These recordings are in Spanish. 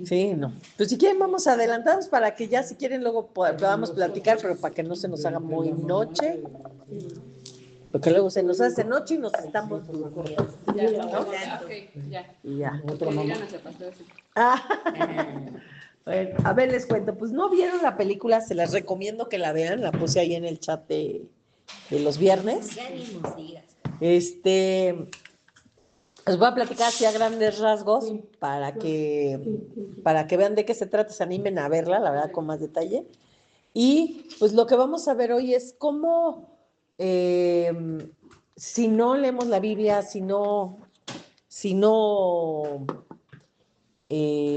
Sí, no. Pues si quieren vamos adelantados para que ya si quieren luego podamos platicar, pero para que no se nos haga muy noche. Porque luego se nos hace noche y nos estamos durmiendo. Ya, ¿no? okay, ya. Y ya. Otra mamá. Se pasó así. Bueno, a ver, les cuento. Pues no vieron la película, se las recomiendo que la vean. La puse ahí en el chat de los viernes. Ya ni nos digas. Les voy a platicar así a grandes rasgos para que vean de qué se trata, se animen a verla, la verdad, con más detalle. Y pues lo que vamos a ver hoy es cómo, si no leemos la Biblia, si no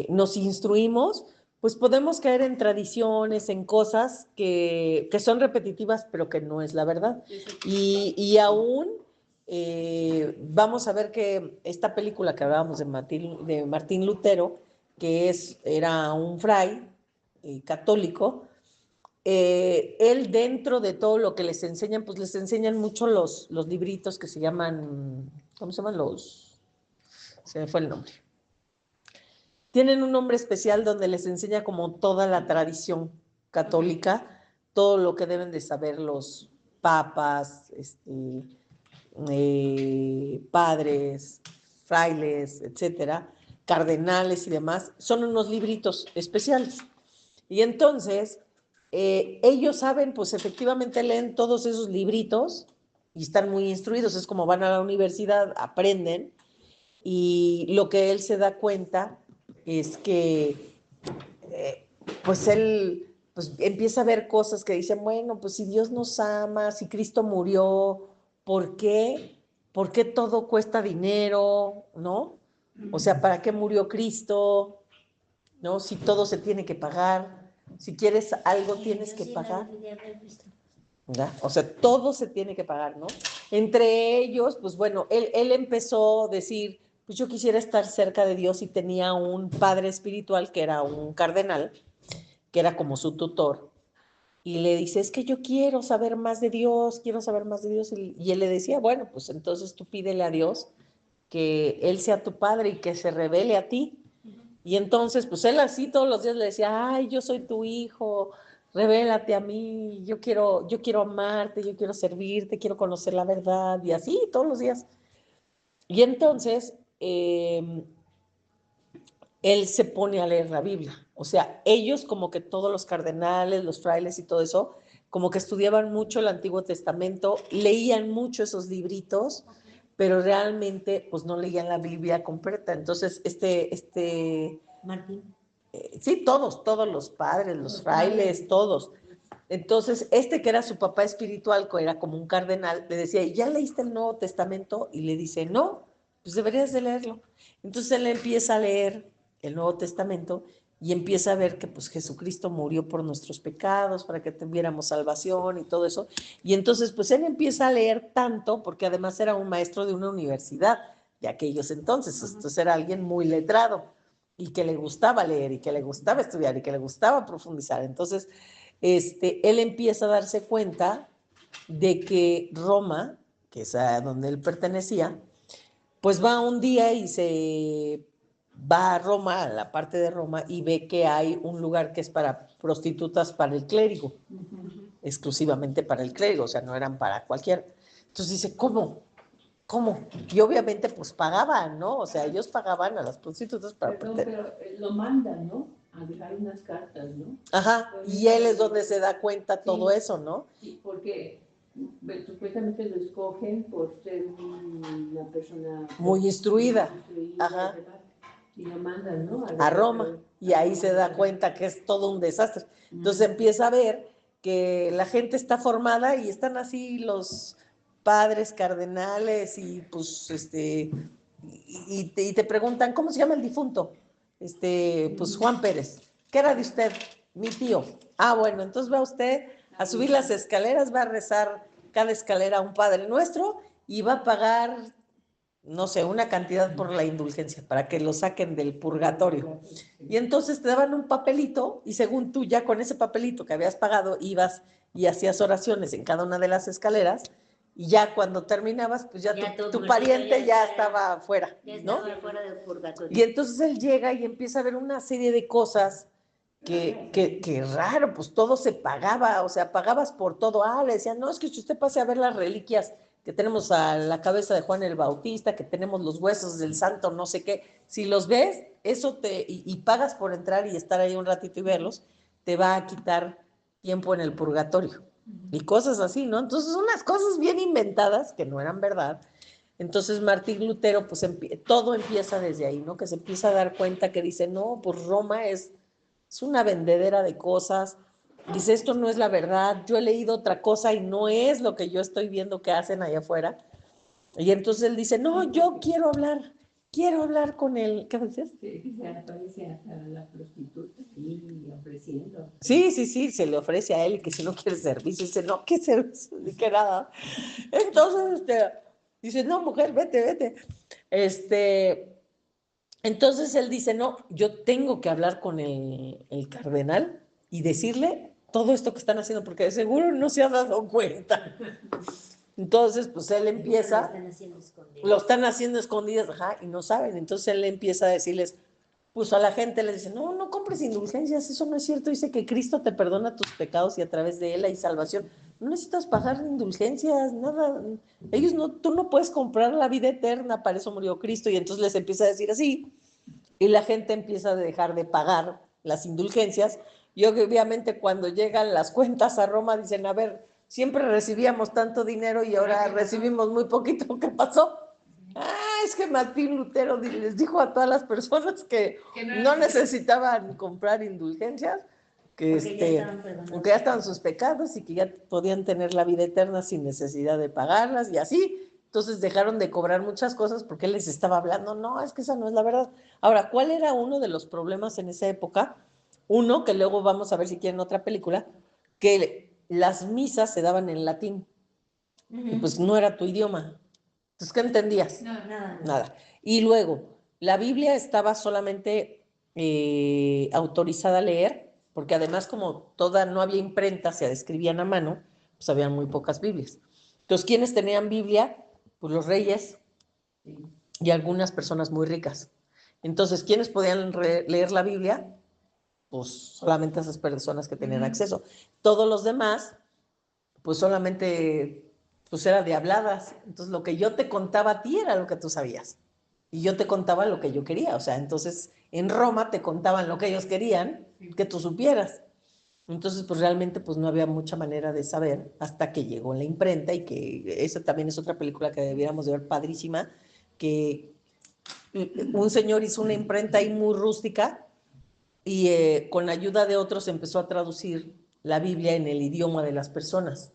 nos instruimos, pues podemos caer en tradiciones, en cosas que son repetitivas, pero que no es la verdad. Y aún vamos a ver que esta película que hablábamos de Martín Lutero, que era un fray católico, él dentro de todo lo que les enseñan, pues les enseñan mucho los libritos que se llaman, ¿cómo se llaman? Se me fue el nombre. Tienen un nombre especial donde les enseña como toda la tradición católica, todo lo que deben de saber los papas, padres, frailes, etcétera, cardenales y demás. Son unos libritos especiales. Y entonces, ellos saben, pues efectivamente leen todos esos libritos y están muy instruidos. Es como van a la universidad, aprenden, y lo que él se da cuenta es que pues él pues empieza a ver cosas que dicen, bueno, pues si Dios nos ama, si Cristo murió, ¿por qué? ¿Por qué todo cuesta dinero? ¿No? O sea, ¿para qué murió Cristo? ¿No? Si todo se tiene que pagar, si quieres algo tienes que pagar. ¿Ya? O sea, todo se tiene que pagar, ¿no? Entre ellos, pues bueno, él empezó a decir, pues yo quisiera estar cerca de Dios, y tenía un padre espiritual que era un cardenal, que era como su tutor, y le dice, es que yo quiero saber más de Dios, y él le decía, bueno, pues entonces tú pídele a Dios que Él sea tu padre y que se revele a ti. Y entonces, pues él así todos los días le decía, ay, yo soy tu hijo, revélate a mí, yo quiero amarte, yo quiero servirte, quiero conocer la verdad, y así todos los días. Y entonces, él se pone a leer la Biblia. O sea, ellos como que todos los cardenales, los frailes y todo eso, como que estudiaban mucho el Antiguo Testamento, leían mucho esos libritos, pero realmente pues no leían la Biblia completa. Entonces, Martín. Sí, todos los padres, los frailes, todos. Entonces, que era su papá espiritual, que era como un cardenal, le decía, ¿ya leíste el Nuevo Testamento? Y le dice, no, pues deberías de leerlo. Entonces él empieza a leer el Nuevo Testamento y empieza a ver que pues Jesucristo murió por nuestros pecados, para que tuviéramos salvación y todo eso. Y entonces pues él empieza a leer tanto, porque además era un maestro de una universidad de aquellos entonces. Entonces era alguien muy letrado y que le gustaba leer y que le gustaba estudiar y que le gustaba profundizar. Entonces, él empieza a darse cuenta de que Roma, que es a donde él pertenecía, pues va un día y se va a Roma, a la parte de Roma, y ve que hay un lugar que es para prostitutas para el clérigo, exclusivamente para el clérigo, o sea, no eran para cualquiera. Entonces dice, ¿cómo? Y obviamente pues pagaban, ¿no? O sea, ellos pagaban a las prostitutas para... Pero lo mandan, ¿no? A dejar unas cartas, ¿no? Ajá, y él es donde se da cuenta todo eso, ¿no? Sí, porque supuestamente lo escogen por ser una persona... Muy instruida. Ajá. ¿Verdad? Y lo mandan, ¿no? A Roma, y ahí se da cuenta que es todo un desastre. Entonces empieza a ver que la gente está formada y están así los padres cardenales y pues y te preguntan, ¿cómo se llama el difunto? Pues Juan Pérez. ¿Qué era de usted? Mi tío. Ah, bueno, entonces va usted a subir las escaleras, va a rezar cada escalera a un Padre Nuestro y va a pagar, no sé, una cantidad por la indulgencia, para que lo saquen del purgatorio. Y entonces te daban un papelito, y según tú ya con ese papelito que habías pagado, ibas y hacías oraciones en cada una de las escaleras, y ya cuando terminabas, pues ya Ya tu tu pariente muertito ya ya estaba afuera, Ya ¿no? estaba fuera del purgatorio. Y entonces él llega y empieza a ver una serie de cosas que raro, pues todo se pagaba, o sea, pagabas por todo. Le decían, no, es que si usted pase a ver las reliquias que tenemos a la cabeza de Juan el Bautista, que tenemos los huesos del santo, no sé qué, si los ves, eso y pagas por entrar y estar ahí un ratito y verlos, te va a quitar tiempo en el purgatorio. Y cosas así, ¿no? Entonces, unas cosas bien inventadas que no eran verdad. Entonces Martín Lutero, pues todo empieza desde ahí, ¿no? Que se empieza a dar cuenta que dice, no, pues Roma es una vendedera de cosas. Dice, esto no es la verdad, yo he leído otra cosa y no es lo que yo estoy viendo que hacen allá afuera. Y entonces él dice, no, yo quiero hablar con él. ¿Qué decías? Sí, se aparece a la prostituta y ofreciendo. Sí, se le ofrece a él que si no quiere servicio, dice, no, ¿qué servicio? Ni que nada. Entonces, dice, no, mujer, vete. Entonces él dice, no, yo tengo que hablar con el cardenal y decirle todo esto que están haciendo, porque de seguro no se ha dado cuenta. Entonces, pues él empieza, lo están haciendo escondidas, ajá, y no saben. Entonces él empieza a decirles, pues a la gente le dice, no, no compres indulgencias, eso no es cierto. Dice que Cristo te perdona tus pecados y a través de él hay salvación. No necesitas pagar indulgencias, nada. Tú no puedes comprar la vida eterna, para eso murió Cristo. Y entonces les empieza a decir así, y la gente empieza a dejar de pagar las indulgencias. Y obviamente cuando llegan las cuentas a Roma dicen, a ver, siempre recibíamos tanto dinero y ahora recibimos muy poquito. ¿Qué pasó? Es que Martín Lutero les dijo a todas las personas que no necesitaban comprar indulgencias, que ya estaban sus pecados y que ya podían tener la vida eterna sin necesidad de pagarlas y así. Entonces dejaron de cobrar muchas cosas porque él les estaba hablando, no, es que esa no es la verdad. Ahora, ¿cuál era uno de los problemas en esa época? Uno, que luego vamos a ver si quieren otra película, que las misas se daban en latín, y pues no era tu idioma. Entonces, ¿qué entendías? Nada. Y luego, la Biblia estaba solamente autorizada a leer, porque además como no había imprenta, se escribían a mano, pues habían muy pocas Biblias. Entonces, ¿quiénes tenían Biblia? Pues los reyes y algunas personas muy ricas. Entonces, ¿quiénes podían leer la Biblia? Pues solamente esas personas que tenían acceso. Todos los demás, pues solamente pues era de habladas. Entonces, lo que yo te contaba a ti era lo que tú sabías. Y yo te contaba lo que yo quería. O sea, entonces en Roma te contaban lo que ellos querían que tú supieras. Entonces, pues realmente pues no había mucha manera de saber hasta que llegó la imprenta, y que esa también es otra película que debiéramos de ver, padrísima, que un señor hizo una imprenta ahí muy rústica y con ayuda de otros empezó a traducir la Biblia en el idioma de las personas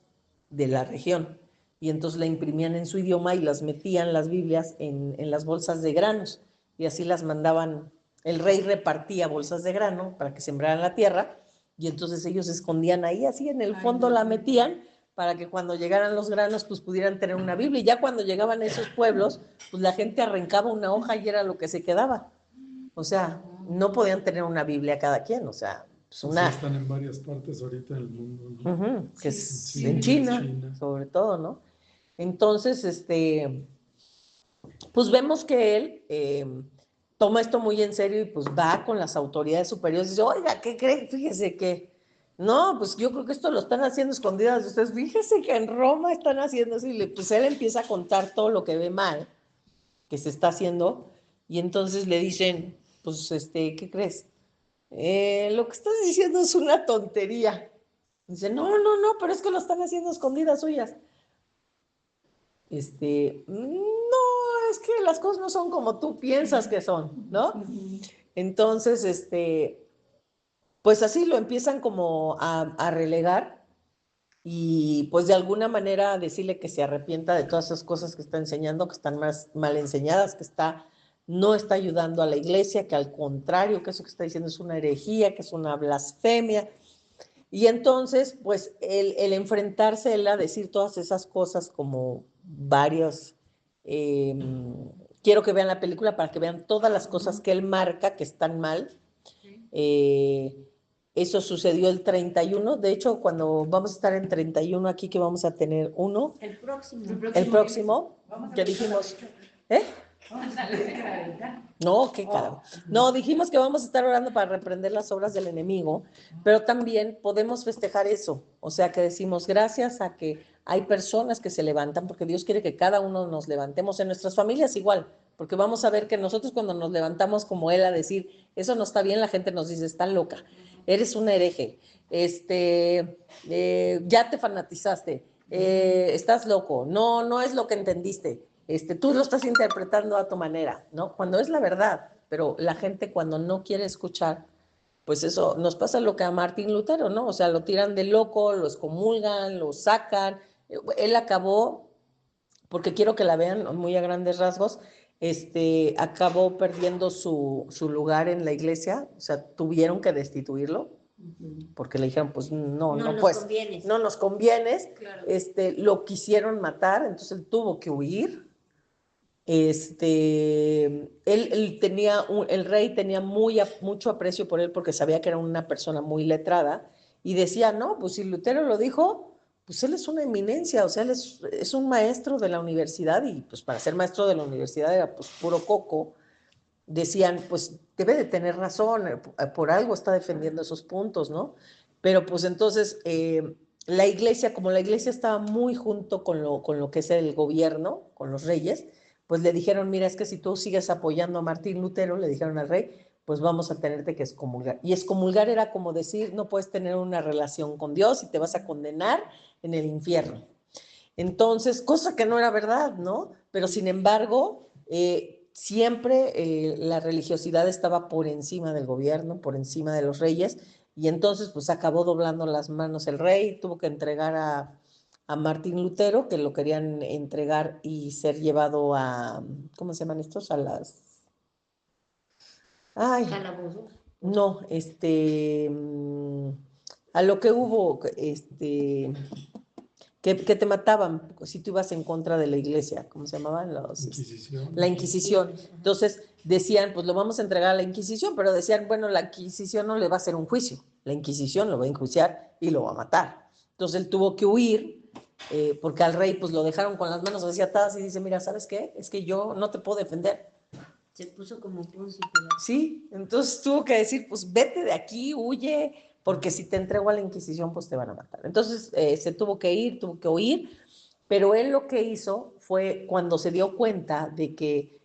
de la región. Y entonces la imprimían en su idioma y las metían las Biblias en las bolsas de granos. Y así las mandaban, el rey repartía bolsas de grano para que sembraran la tierra, y entonces ellos se escondían ahí, así en el fondo la metían, para que cuando llegaran los granos, pues pudieran tener una Biblia. Y ya cuando llegaban a esos pueblos, pues la gente arrancaba una hoja y era lo que se quedaba. O sea, no podían tener una Biblia cada quien, o sea, pues una... están en varias partes ahorita del mundo, ¿no? Que es en China, sobre todo, ¿no? Entonces, pues vemos que él toma esto muy en serio y pues va con las autoridades superiores y dice, oiga, ¿qué creen? Fíjese que, no, pues yo creo que esto lo están haciendo escondidas de ustedes. Fíjese que en Roma están haciendo así. Pues él empieza a contar todo lo que ve mal que se está haciendo, y entonces le dicen, pues, ¿qué crees? Lo que estás diciendo es una tontería. Dice, no, pero es que lo están haciendo escondidas suyas. No, es que las cosas no son como tú piensas que son, ¿no? Entonces, pues así lo empiezan como a relegar, y pues de alguna manera decirle que se arrepienta de todas esas cosas que está enseñando, que están mal enseñadas, que no está ayudando a la iglesia, que al contrario, que eso que está diciendo es una herejía, que es una blasfemia. Y entonces, pues el enfrentarse él a decir todas esas cosas, como varios, quiero que vean la película para que vean todas las cosas que él marca que están mal, Eso sucedió el 31. De hecho, cuando vamos a estar en 31 aquí, que vamos a tener uno, El próximo. el próximo, que dijimos, ¿eh? No, qué carajo. No, dijimos que vamos a estar orando para reprender las obras del enemigo, pero también podemos festejar eso. O sea, que decimos gracias a que hay personas que se levantan, porque Dios quiere que cada uno nos levantemos en nuestras familias igual, porque vamos a ver que nosotros cuando nos levantamos como él a decir, eso no está bien, la gente nos dice, está loca, eres un hereje, ya te fanatizaste, estás loco, no es lo que entendiste. Tú lo estás interpretando a tu manera, ¿no? Cuando es la verdad, pero la gente cuando no quiere escuchar, pues eso, nos pasa lo que a Martín Lutero, ¿no? O sea, lo tiran de loco, lo excomulgan, lo sacan. Él acabó, porque quiero que la vean muy a grandes rasgos, acabó perdiendo su lugar en la iglesia, o sea, tuvieron que destituirlo, porque le dijeron, pues no pues, convienes. no nos convienes, Claro. lo quisieron matar, entonces él tuvo que huir. El rey tenía mucho aprecio por él porque sabía que era una persona muy letrada y decía, no, pues si Lutero lo dijo, pues él es una eminencia, o sea, él es un maestro de la universidad y pues para ser maestro de la universidad era pues puro coco. Decían, pues debe de tener razón, por algo está defendiendo esos puntos, ¿no? Pero pues entonces la iglesia, como la iglesia estaba muy junto con lo que es el gobierno, con los reyes, pues le dijeron, mira, es que si tú sigues apoyando a Martín Lutero, le dijeron al rey, pues vamos a tenerte que excomulgar. Y excomulgar era como decir, no puedes tener una relación con Dios y te vas a condenar en el infierno. Entonces, cosa que no era verdad, ¿no? Pero sin embargo, siempre la religiosidad estaba por encima del gobierno, por encima de los reyes, y entonces pues acabó doblando las manos el rey, tuvo que entregar a Martín Lutero, que lo querían entregar y ser llevado a, ¿cómo se llaman estos? A las... Ay, Calabozos. no, a lo que hubo, que te mataban si tú ibas en contra de la iglesia, ¿cómo se llamaban? Inquisición. La Inquisición. Entonces decían, pues lo vamos a entregar a la Inquisición, pero decían, bueno, la Inquisición no le va a hacer un juicio, la Inquisición lo va a enjuiciar y lo va a matar. Entonces él tuvo que huir, porque al rey pues lo dejaron con las manos así atadas y dice, mira, ¿sabes qué? Es que yo no te puedo defender. Se puso como Poncio. Sí, entonces tuvo que decir, pues vete de aquí, huye, porque si te entrego a la Inquisición, pues te van a matar. Entonces se tuvo que ir, tuvo que huir, pero él lo que hizo fue cuando se dio cuenta de que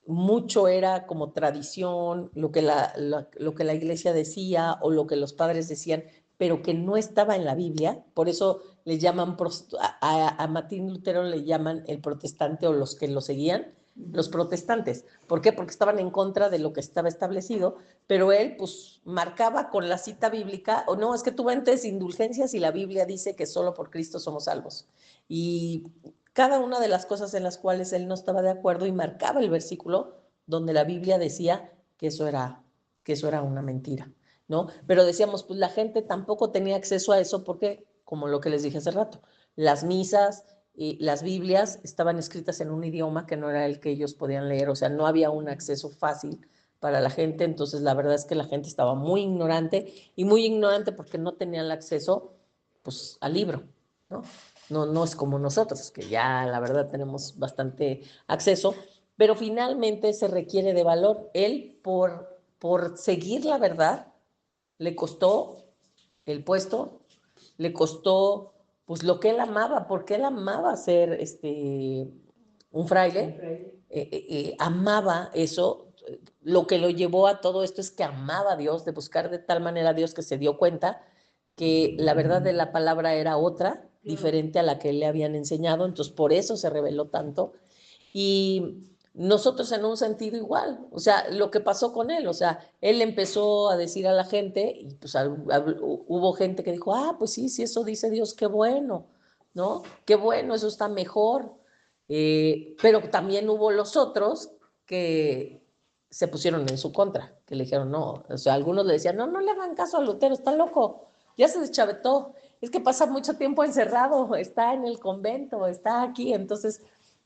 mucho era como tradición, lo que la iglesia decía o lo que los padres decían, pero que no estaba en la Biblia, por eso le llaman, a Martín Lutero le llaman el protestante o los que lo seguían, los protestantes. ¿Por qué? Porque estaban en contra de lo que estaba establecido, pero él pues marcaba con la cita bíblica, o no, es que tú ventes indulgencias y la Biblia dice que solo por Cristo somos salvos. Y cada una de las cosas en las cuales él no estaba de acuerdo y marcaba el versículo donde la Biblia decía que eso era una mentira, ¿no? Pero decíamos, pues la gente tampoco tenía acceso a eso porque, como lo que les dije hace rato, las misas y las Biblias estaban escritas en un idioma que no era el que ellos podían leer, o sea, no había un acceso fácil para la gente, entonces la verdad es que la gente estaba muy ignorante porque no tenían el acceso, pues, al libro, ¿no? No es como nosotros, que ya la verdad tenemos bastante acceso, pero finalmente se requiere de valor. Él, por seguir la verdad, le costó el puesto, le costó pues lo que él amaba, porque él amaba ser un fraile, amaba eso. Lo que lo llevó a todo esto es que amaba a Dios, de buscar de tal manera a Dios que se dio cuenta que la verdad de la palabra era otra, diferente a la que le habían enseñado, entonces por eso se reveló tanto. Y nosotros en un sentido igual, o sea, lo que pasó con él, o sea, él empezó a decir a la gente, y pues hubo gente que dijo, pues sí, eso dice Dios, qué bueno, ¿no? Qué bueno, eso está mejor. Pero también hubo los otros que se pusieron en su contra, que le dijeron, no, o sea, algunos le decían, no le hagan caso a Lutero, está loco, ya se deschavetó, es que pasa mucho tiempo encerrado, está en el convento, está aquí, entonces,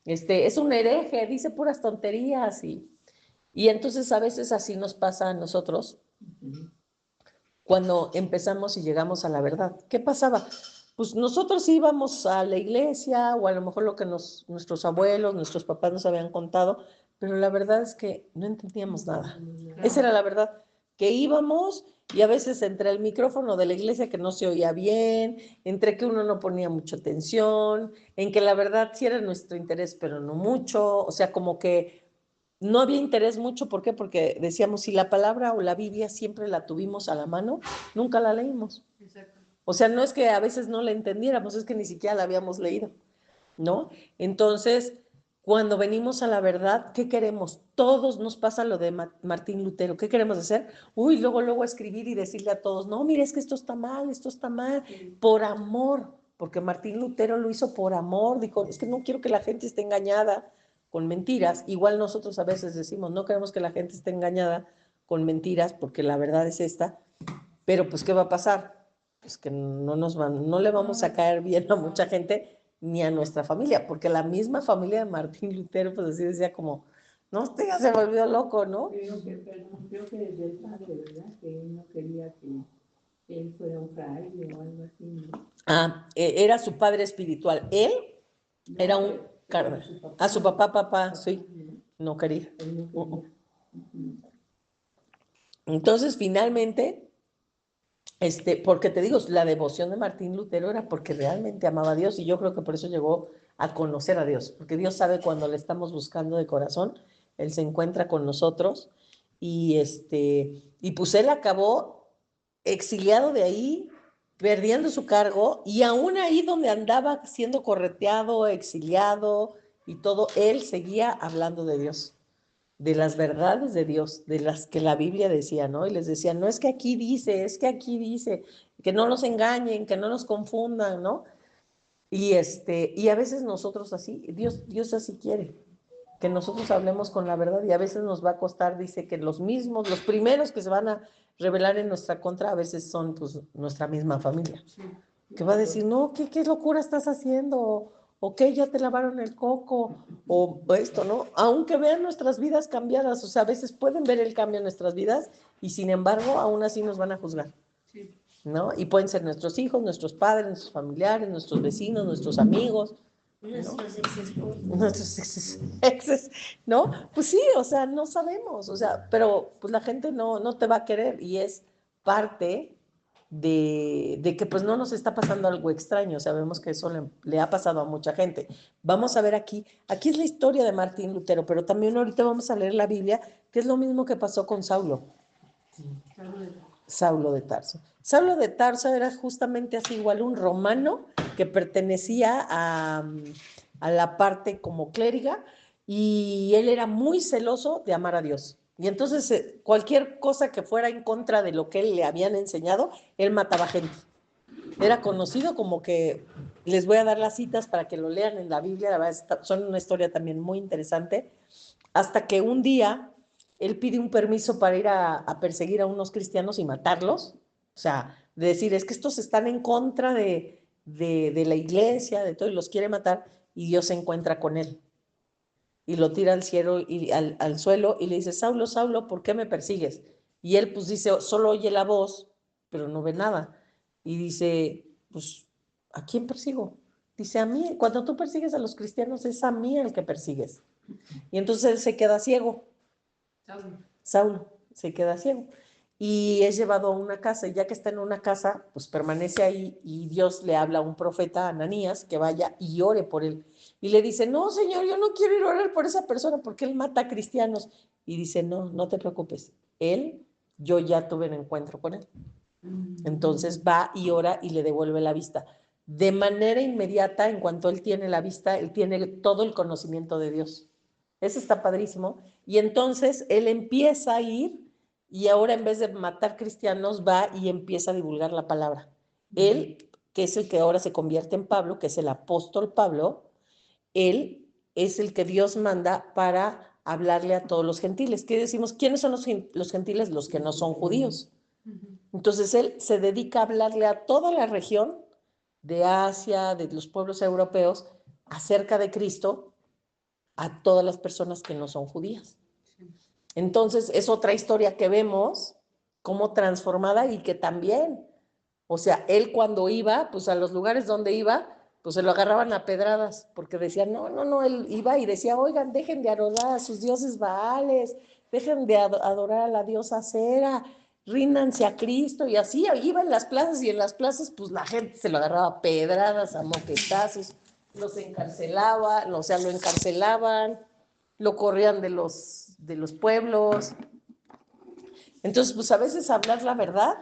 es un hereje, dice puras tonterías y entonces a veces así nos pasa a nosotros cuando empezamos y llegamos a la verdad. ¿Qué pasaba? Pues nosotros íbamos a la iglesia o a lo mejor lo que nuestros abuelos, nuestros papás nos habían contado, pero la verdad es que no entendíamos nada. Esa era la verdad, que íbamos y a veces entre el micrófono de la iglesia que no se oía bien, entre que uno no ponía mucha atención, en que la verdad sí era nuestro interés, pero no mucho, o sea, como que no había interés mucho. ¿Por qué? Porque decíamos, si la palabra o la Biblia siempre la tuvimos a la mano, nunca la leímos. Exacto. O sea, no es que a veces no la entendiéramos, es que ni siquiera la habíamos leído, ¿no? Entonces, cuando venimos a la verdad, ¿qué queremos? Todos nos pasa lo de Martín Lutero. ¿Qué queremos hacer? Uy, luego escribir y decirle a todos, no, mire, es que esto está mal, por amor, porque Martín Lutero lo hizo por amor. Dijo, es que no quiero que la gente esté engañada con mentiras. Igual nosotros a veces decimos, no queremos que la gente esté engañada con mentiras, porque la verdad es esta, pero pues, ¿qué va a pasar? Pues que no le vamos a caer bien a mucha gente, ni a nuestra familia, porque la misma familia de Martín Lutero, pues así decía como, no, usted ya se volvió loco, ¿no? Creo que desde el padre, ¿verdad? Que él no quería que él fuera un fraile o algo así, ¿no? Era su padre espiritual. Él era un cardenal. A su papá, sí, no quería. Él no quería. Entonces, finalmente, porque te digo, la devoción de Martín Lutero era porque realmente amaba a Dios, y yo creo que por eso llegó a conocer a Dios, porque Dios sabe cuando le estamos buscando de corazón, Él se encuentra con nosotros, y pues él acabó exiliado de ahí, perdiendo su cargo, y aún ahí donde andaba siendo correteado, exiliado y todo, él seguía hablando de Dios, de las verdades de Dios, de las que la Biblia decía, ¿no? Y les decía, no es que aquí dice, es que aquí dice, que no nos engañen, que no nos confundan, ¿no? Y a veces nosotros así, Dios así quiere, que nosotros hablemos con la verdad, y a veces nos va a costar. Dice que los primeros que se van a rebelar en nuestra contra, a veces son pues nuestra misma familia, que va a decir, no, ¿qué locura estás haciendo? ¿O qué? Ya te lavaron el coco, o esto, ¿no? Aunque vean nuestras vidas cambiadas, o sea, a veces pueden ver el cambio en nuestras vidas, y sin embargo, aún así nos van a juzgar, ¿no? Y pueden ser nuestros hijos, nuestros padres, nuestros familiares, nuestros vecinos, nuestros amigos, Nuestros exesposos. nuestros exes, ¿no? Pues sí, o sea, no sabemos, o sea, pero pues la gente no te va a querer, y es parte de que pues no nos está pasando algo extraño. Sabemos que eso le ha pasado a mucha gente. Vamos a ver aquí es la historia de Martín Lutero, pero también ahorita vamos a leer la Biblia, que es lo mismo que pasó con Saulo. Saulo de Tarso. Saulo de Tarso era justamente así, igual un romano que pertenecía a la parte como clériga, y él era muy celoso de amar a Dios. Y entonces cualquier cosa que fuera en contra de lo que él le habían enseñado, él mataba gente. Era conocido como que, les voy a dar las citas para que lo lean en la Biblia, la verdad, son una historia también muy interesante, hasta que un día él pide un permiso para ir a perseguir a unos cristianos y matarlos. O sea, de decir, es que estos están en contra de la iglesia, de todo, y los quiere matar, y Dios se encuentra con él y lo tira al cielo y al suelo, y le dice, Saulo, Saulo, ¿por qué me persigues? Y él pues dice, solo oye la voz, pero no ve nada. Y dice, pues, ¿a quién persigo? Dice, a mí. Cuando tú persigues a los cristianos, es a mí el que persigues. Y entonces él se queda ciego. Saulo se queda ciego, y es llevado a una casa, y ya que está en una casa, pues permanece ahí, y Dios le habla a un profeta, Ananías, que vaya y ore por él. Y le dice, no, Señor, yo no quiero ir a orar por esa persona porque él mata a cristianos. Y dice, no te preocupes, yo ya tuve un encuentro con él. Entonces va y ora y le devuelve la vista. De manera inmediata, en cuanto él tiene la vista, él tiene todo el conocimiento de Dios. Eso está padrísimo. Y entonces él empieza a ir, y ahora en vez de matar cristianos, va y empieza a divulgar la palabra. Él, que es el que ahora se convierte en Pablo, que es el apóstol Pablo, él es el que Dios manda para hablarle a todos los gentiles. ¿Qué decimos? ¿Quiénes son los gentiles? Los que no son judíos. Entonces él se dedica a hablarle a toda la región de Asia, de los pueblos europeos, acerca de Cristo, a todas las personas que no son judías. Entonces es otra historia que vemos cómo transformada y que también, o sea, él cuando iba, pues a los lugares donde iba, pues se lo agarraban a pedradas, porque decían, no, él iba y decía, oigan, dejen de adorar a sus dioses Baales, dejen de adorar a la diosa Cera, ríndanse a Cristo, y así iba en las plazas, y en las plazas, pues la gente se lo agarraba a pedradas, a moquetazos, los encarcelaban, o sea, lo encarcelaban, lo corrían de los pueblos. Entonces, pues a veces hablar la verdad,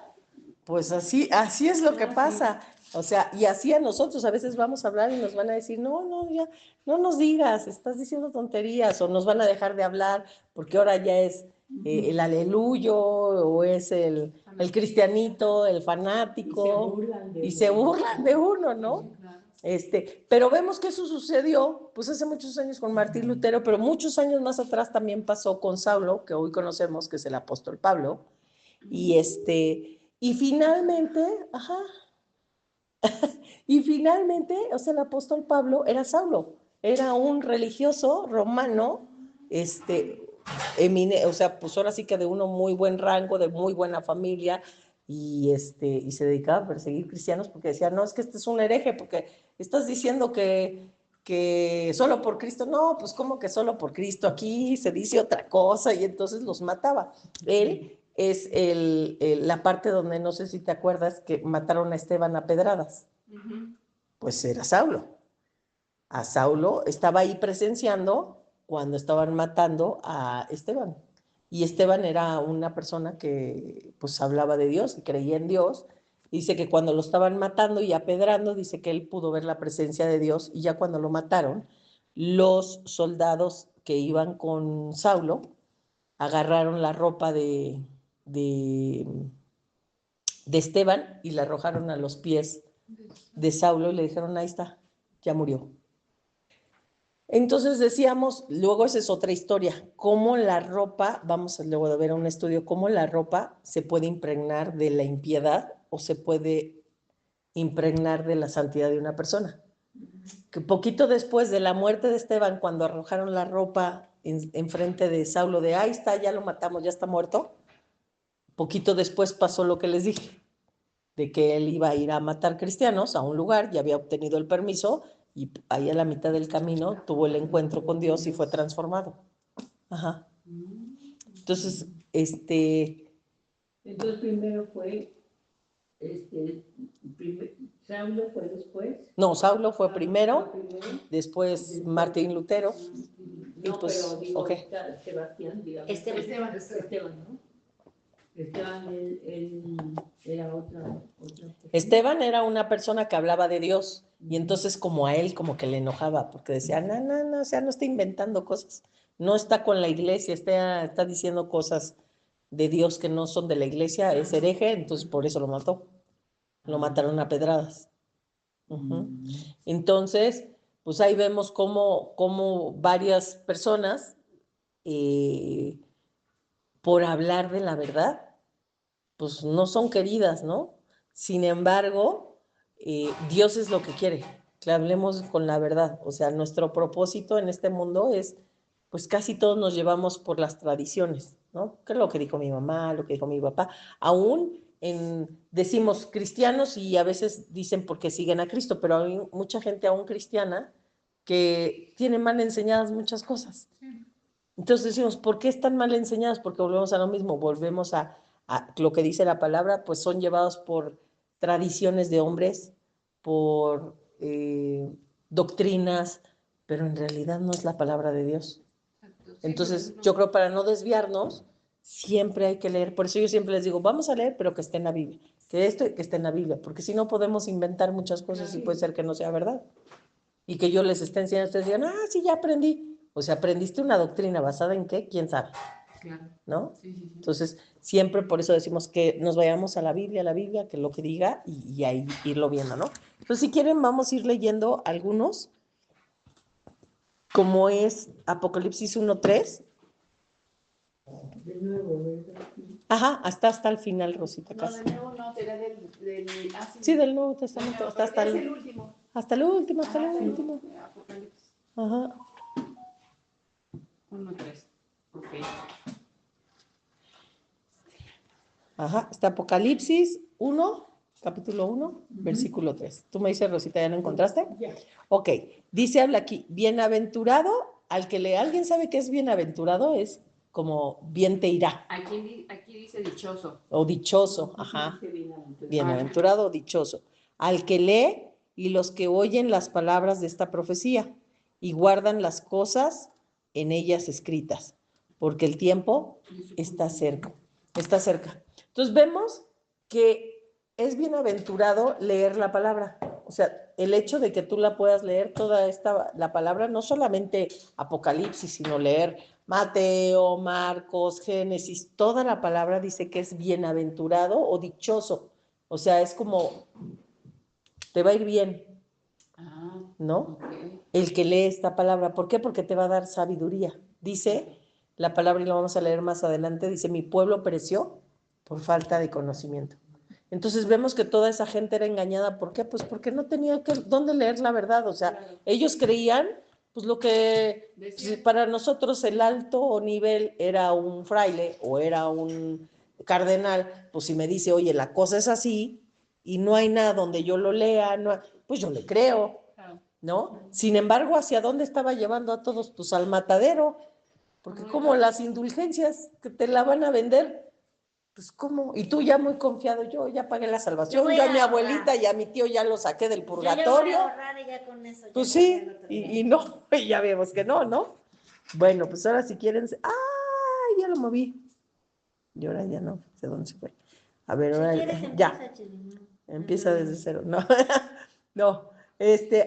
pues así es lo que pasa. O sea, y así a nosotros a veces vamos a hablar y nos van a decir, no, ya, no nos digas, estás diciendo tonterías, o nos van a dejar de hablar porque ahora ya es el aleluyo, o es el cristianito, el fanático, y se burlan de uno, ¿no? Pero vemos que eso sucedió, pues hace muchos años con Martín Lutero, pero muchos años más atrás también pasó con Saulo, que hoy conocemos que es el apóstol Pablo, y finalmente, o sea, el apóstol Pablo era Saulo, era un religioso romano, o sea, pues ahora sí que de uno muy buen rango, de muy buena familia, y se dedicaba a perseguir cristianos porque decía, no, es que este es un hereje, porque estás diciendo que solo por Cristo, no, pues como que solo por Cristo, aquí se dice otra cosa, y entonces los mataba. Él es la parte donde, no sé si te acuerdas, que mataron a Esteban a pedradas. Pues era Saulo. A Saulo estaba ahí presenciando cuando estaban matando a Esteban. Y Esteban era una persona que pues hablaba de Dios y creía en Dios. Dice que cuando lo estaban matando y apedrando, dice que él pudo ver la presencia de Dios, y ya cuando lo mataron, los soldados que iban con Saulo agarraron la ropa de, de Esteban y la arrojaron a los pies de Saulo y le dijeron, ahí está, ya murió. Entonces decíamos, luego esa es otra historia, cómo la ropa, vamos luego de ver un estudio, cómo la ropa se puede impregnar de la impiedad o se puede impregnar de la santidad de una persona. Que poquito después de la muerte de Esteban, cuando arrojaron la ropa en frente de Saulo, de ahí está, ya lo matamos, ya está muerto, poquito después pasó lo que les dije, de que él iba a ir a matar cristianos a un lugar, ya había obtenido el permiso, y ahí a la mitad del camino tuvo el encuentro con Dios y fue transformado. Ajá. Entonces, Entonces primero fue, Saulo fue después. No, Saulo fue primero, Fue primero, después Martín Lutero, no, y pues, pero digo, okay. Sebastián, digamos. Esteban. ¿No? Esteban, él era otra persona. Esteban era una persona que hablaba de Dios, y entonces como a él como que le enojaba, porque decía, no, o sea, no está inventando cosas, no está con la iglesia, está diciendo cosas de Dios que no son de la iglesia, es hereje, entonces por eso lo mató. Lo mataron a pedradas. Entonces, pues ahí vemos cómo varias personas, por hablar de la verdad, pues no son queridas, ¿no? Sin embargo, Dios es lo que quiere, que hablemos con la verdad. O sea, nuestro propósito en este mundo es, pues casi todos nos llevamos por las tradiciones, ¿no? Que es lo que dijo mi mamá, lo que dijo mi papá. Aún decimos cristianos y a veces dicen porque siguen a Cristo, pero hay mucha gente aún cristiana que tiene mal enseñadas muchas cosas. Entonces decimos, ¿por qué están mal enseñadas? Porque volvemos a lo mismo, volvemos a lo que dice la palabra, pues son llevados por tradiciones de hombres, por doctrinas, pero en realidad no es la palabra de Dios. Entonces, yo creo para no desviarnos, siempre hay que leer. Por eso yo siempre les digo, vamos a leer, pero que esté en la Biblia. Que esté en la Biblia, porque si no podemos inventar muchas cosas y puede ser que no sea verdad. Y que yo les esté enseñando, ustedes digan, sí, ya aprendí. O sea, ¿aprendiste una doctrina basada en qué? ¿Quién sabe? Claro. ¿No? Sí. Entonces, siempre por eso decimos que nos vayamos a la Biblia, que lo que diga, y ahí irlo viendo, ¿no? Entonces, si quieren, vamos a ir leyendo algunos, como es Apocalipsis 1:3. De nuevo, ¿verdad? Ajá, hasta el final, Rosita, No, casi. de nuevo no, será Sí, del Nuevo Testamento, hasta es el el último. hasta el último, hasta el último. Apocalipsis Ajá. 1:3. Ok. Ajá, está Apocalipsis 1, capítulo 1, versículo 3. Tú me dices, Rosita, ¿ya lo encontraste? Ya. Ok, dice, habla aquí, bienaventurado, al que le, ¿alguien sabe qué es bienaventurado? Es como bien te irá, Aquí dice dichoso. o dichoso, ajá, Dice bienaventurado. bienaventurado o dichoso. Al que lee y los que oyen las palabras de esta profecía y guardan las cosas en ellas escritas, porque el tiempo está cerca, está cerca. Entonces vemos que es bienaventurado leer la palabra. O sea, el hecho de que tú la puedas leer toda la palabra, no solamente Apocalipsis, sino leer Mateo, Marcos, Génesis, toda la palabra dice que es bienaventurado o dichoso. O sea, es como, te va a ir bien, Ah, ¿no? ok. El que lee esta palabra. ¿Por qué? Porque te va a dar sabiduría. Dice la palabra, y lo vamos a leer más adelante, dice, mi pueblo pereció por falta de conocimiento. Entonces vemos que toda esa gente era engañada. ¿Por qué? Pues porque no tenía dónde leer la verdad. O sea, ellos creían, pues lo que pues, para nosotros el alto nivel era un fraile o era un cardenal. Pues si me dice, oye, la cosa es así y no hay nada donde yo lo lea, no, pues yo le creo, ¿no? Sin embargo, ¿hacia dónde estaba llevando a todos? Pues al matadero, porque como las indulgencias que te la van a vender, pues ¿cómo? Y tú ya muy confiado, yo ya pagué la salvación, yo a mi abuelita y a mi tío ya lo saqué del purgatorio. Yo voy a ahorrar y ya con eso. Pues sí, y no, y ya vemos que no, ¿no? Bueno, pues ahora si quieren, ¡ay! Ya lo moví. Y ahora ya no sé dónde se fue. A ver, Si ahora quieres, ya. empieza, Chile. Empieza desde cero, no, no,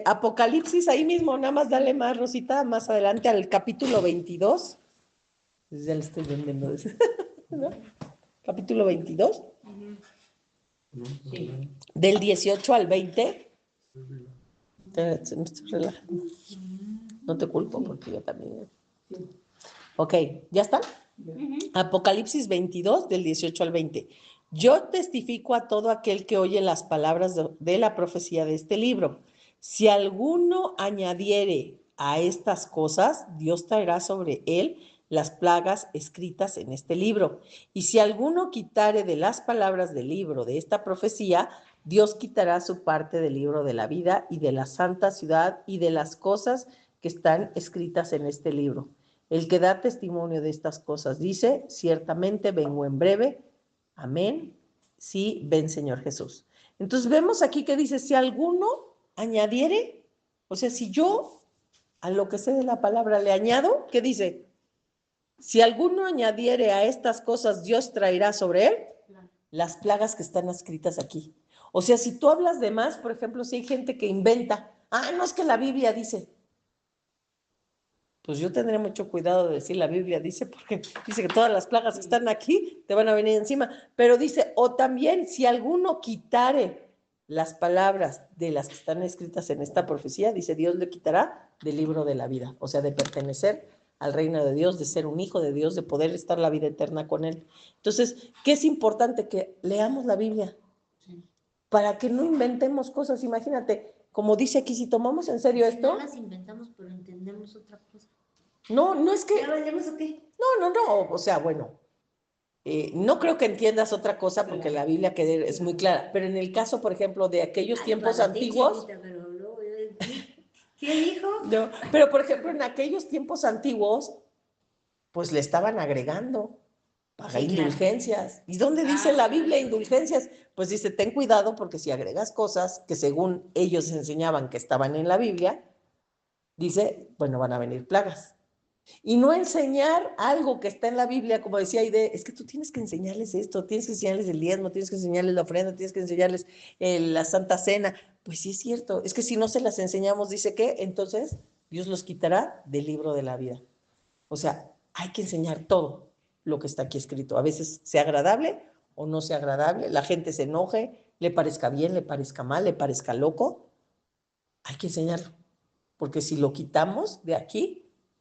Apocalipsis, ahí mismo, nada más dale más, Rosita, más adelante al capítulo 22, pues ya le estoy vendiendo, ¿no? Capítulo 22, ¿no? Sí. del 18 al 20, me estoy relajando, no te culpo porque yo también, Sí. ok, ¿ya están? Ya. Apocalipsis 22, del 18 al 20. Yo testifico a todo aquel que oye las palabras de la profecía de este libro. Si alguno añadiere a estas cosas, Dios traerá sobre él las plagas escritas en este libro. Y si alguno quitare de las palabras del libro de esta profecía, Dios quitará su parte del libro de la vida y de la santa ciudad y de las cosas que están escritas en este libro. El que da testimonio de estas cosas dice, ciertamente vengo en breve. Amén. Sí, ven Señor Jesús. Entonces vemos aquí que dice, si alguno añadiere, o sea, si yo a lo que sé de la palabra le añado, ¿qué dice? Si alguno añadiere a estas cosas, Dios traerá sobre él las plagas que están escritas aquí. O sea, si tú hablas de más, por ejemplo, si hay gente que inventa, no es que la Biblia dice, pues yo tendré mucho cuidado de decir la Biblia dice, porque dice que todas las plagas que están aquí te van a venir encima, pero dice, o también si alguno quitare las palabras de las que están escritas en esta profecía, dice, Dios le quitará del libro de la vida, o sea, de pertenecer al reino de Dios, de ser un hijo de Dios, de poder estar la vida eterna con Él. Entonces, ¿qué es importante? Que leamos la Biblia, para que no inventemos cosas. Imagínate, como dice aquí, si tomamos en serio Si esto, no las inventamos, pero entendemos otra cosa. no es que... ¿Ya valemos o qué? No, o sea, bueno, no creo que entiendas otra cosa porque la Biblia que es muy clara, pero en el caso, por ejemplo, de aquellos Ay, tiempos para ti, antiguos, Chelita, pero luego, ¿qué dijo? no, pero por ejemplo, en aquellos tiempos antiguos, pues le estaban agregando, paga Sí, claro. indulgencias. ¿Y dónde dice la Biblia indulgencias? Pues dice, ten cuidado porque si agregas cosas que según ellos enseñaban que estaban en la Biblia, dice, bueno, van a venir plagas. Y no enseñar algo que está en la Biblia, como decía Aide, es que tú tienes que enseñarles esto, tienes que enseñarles el diezmo, tienes que enseñarles la ofrenda, tienes que enseñarles la Santa Cena. Pues sí es cierto, es que si no se las enseñamos, dice que entonces Dios los quitará del libro de la vida. O sea, hay que enseñar todo lo que está aquí escrito. A veces sea agradable o no sea agradable, la gente se enoje, le parezca bien, le parezca mal, le parezca loco, hay que enseñarlo. Porque si lo quitamos de aquí,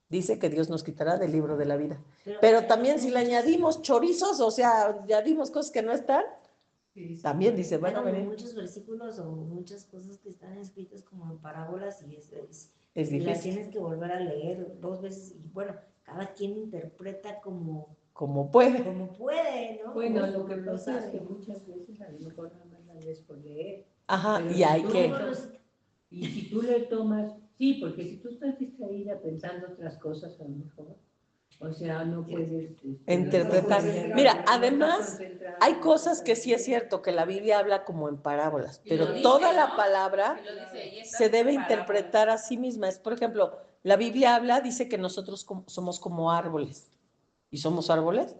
dice que Dios nos quitará del libro de la vida. Pero también si le añadimos chorizos, o sea, añadimos cosas que no están, también dice, Hay bueno, como venir. muchos versículos o muchas cosas que están escritas como en parábolas y Es y las difícil. tienes que volver a leer 2 veces y bueno, cada quien interpreta como como puede. Como puede, ¿no? Bueno, Como lo que lo pasa es sabe. que muchas veces a lo mejor nada más la lees por leer. Ajá, Pero y hay tú que... Y si tú le tomas, sí, porque si tú estás distraída pensando otras cosas a lo mejor, o sea, no puedes Interpretar. no puedes Mira, no además, estás concentrada, hay no cosas estás que sí es concentrada. cierto que la Biblia habla como en parábolas, Y lo pero dice, toda la ¿no? palabra Y lo dice, y estas se debe parábolas. interpretar a sí misma. Es, por ejemplo, la Biblia habla, dice que nosotros somos como árboles. ¿Y somos árboles?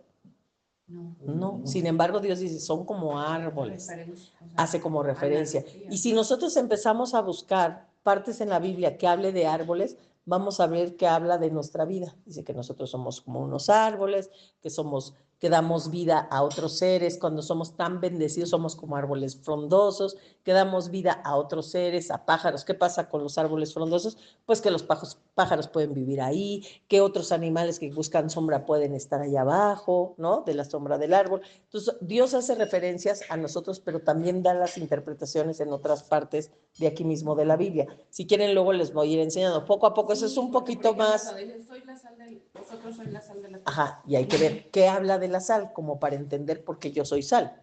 No. No. Sin embargo, Dios dice, son como árboles. Referencia, o sea, Hace como referencia. analogía. Y si nosotros empezamos a buscar partes en la Biblia que hable de árboles, vamos a ver que habla de nuestra vida. Dice que nosotros somos como unos árboles, que damos vida a otros seres. Cuando somos tan bendecidos, somos como árboles frondosos, que damos vida a otros seres, a pájaros. ¿Qué pasa con los árboles frondosos? Pues que los pájaros pueden vivir ahí, que otros animales que buscan sombra pueden estar allá abajo, ¿no? De la sombra del árbol. Entonces, Dios hace referencias a nosotros, pero también da las interpretaciones en otras partes de aquí mismo de la Biblia. Si quieren, luego les voy a ir enseñando. Poco a poco, eso es un poquito más... Vosotros sois la sal de la tierra. Ajá, y hay que ver qué habla de la sal, como para entender por qué yo soy sal.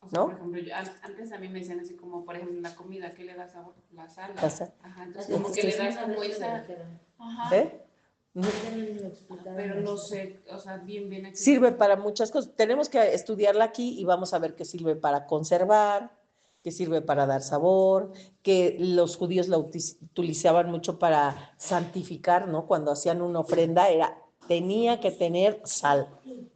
O sea, ¿no? por ejemplo, antes a mí me decían así como, por ejemplo, la comida, ¿qué le da sabor? La sal. La sal. Ajá, entonces como que le das como esa... Ajá. ¿Eh? Pero no sé, o sea, bien explicado. Sirve para muchas cosas. Tenemos que estudiarla aquí y vamos a ver que sirve para conservar, que sirve para dar sabor, que los judíos la utilizaban mucho para santificar, ¿no? Cuando hacían una ofrenda tenía que tener sal,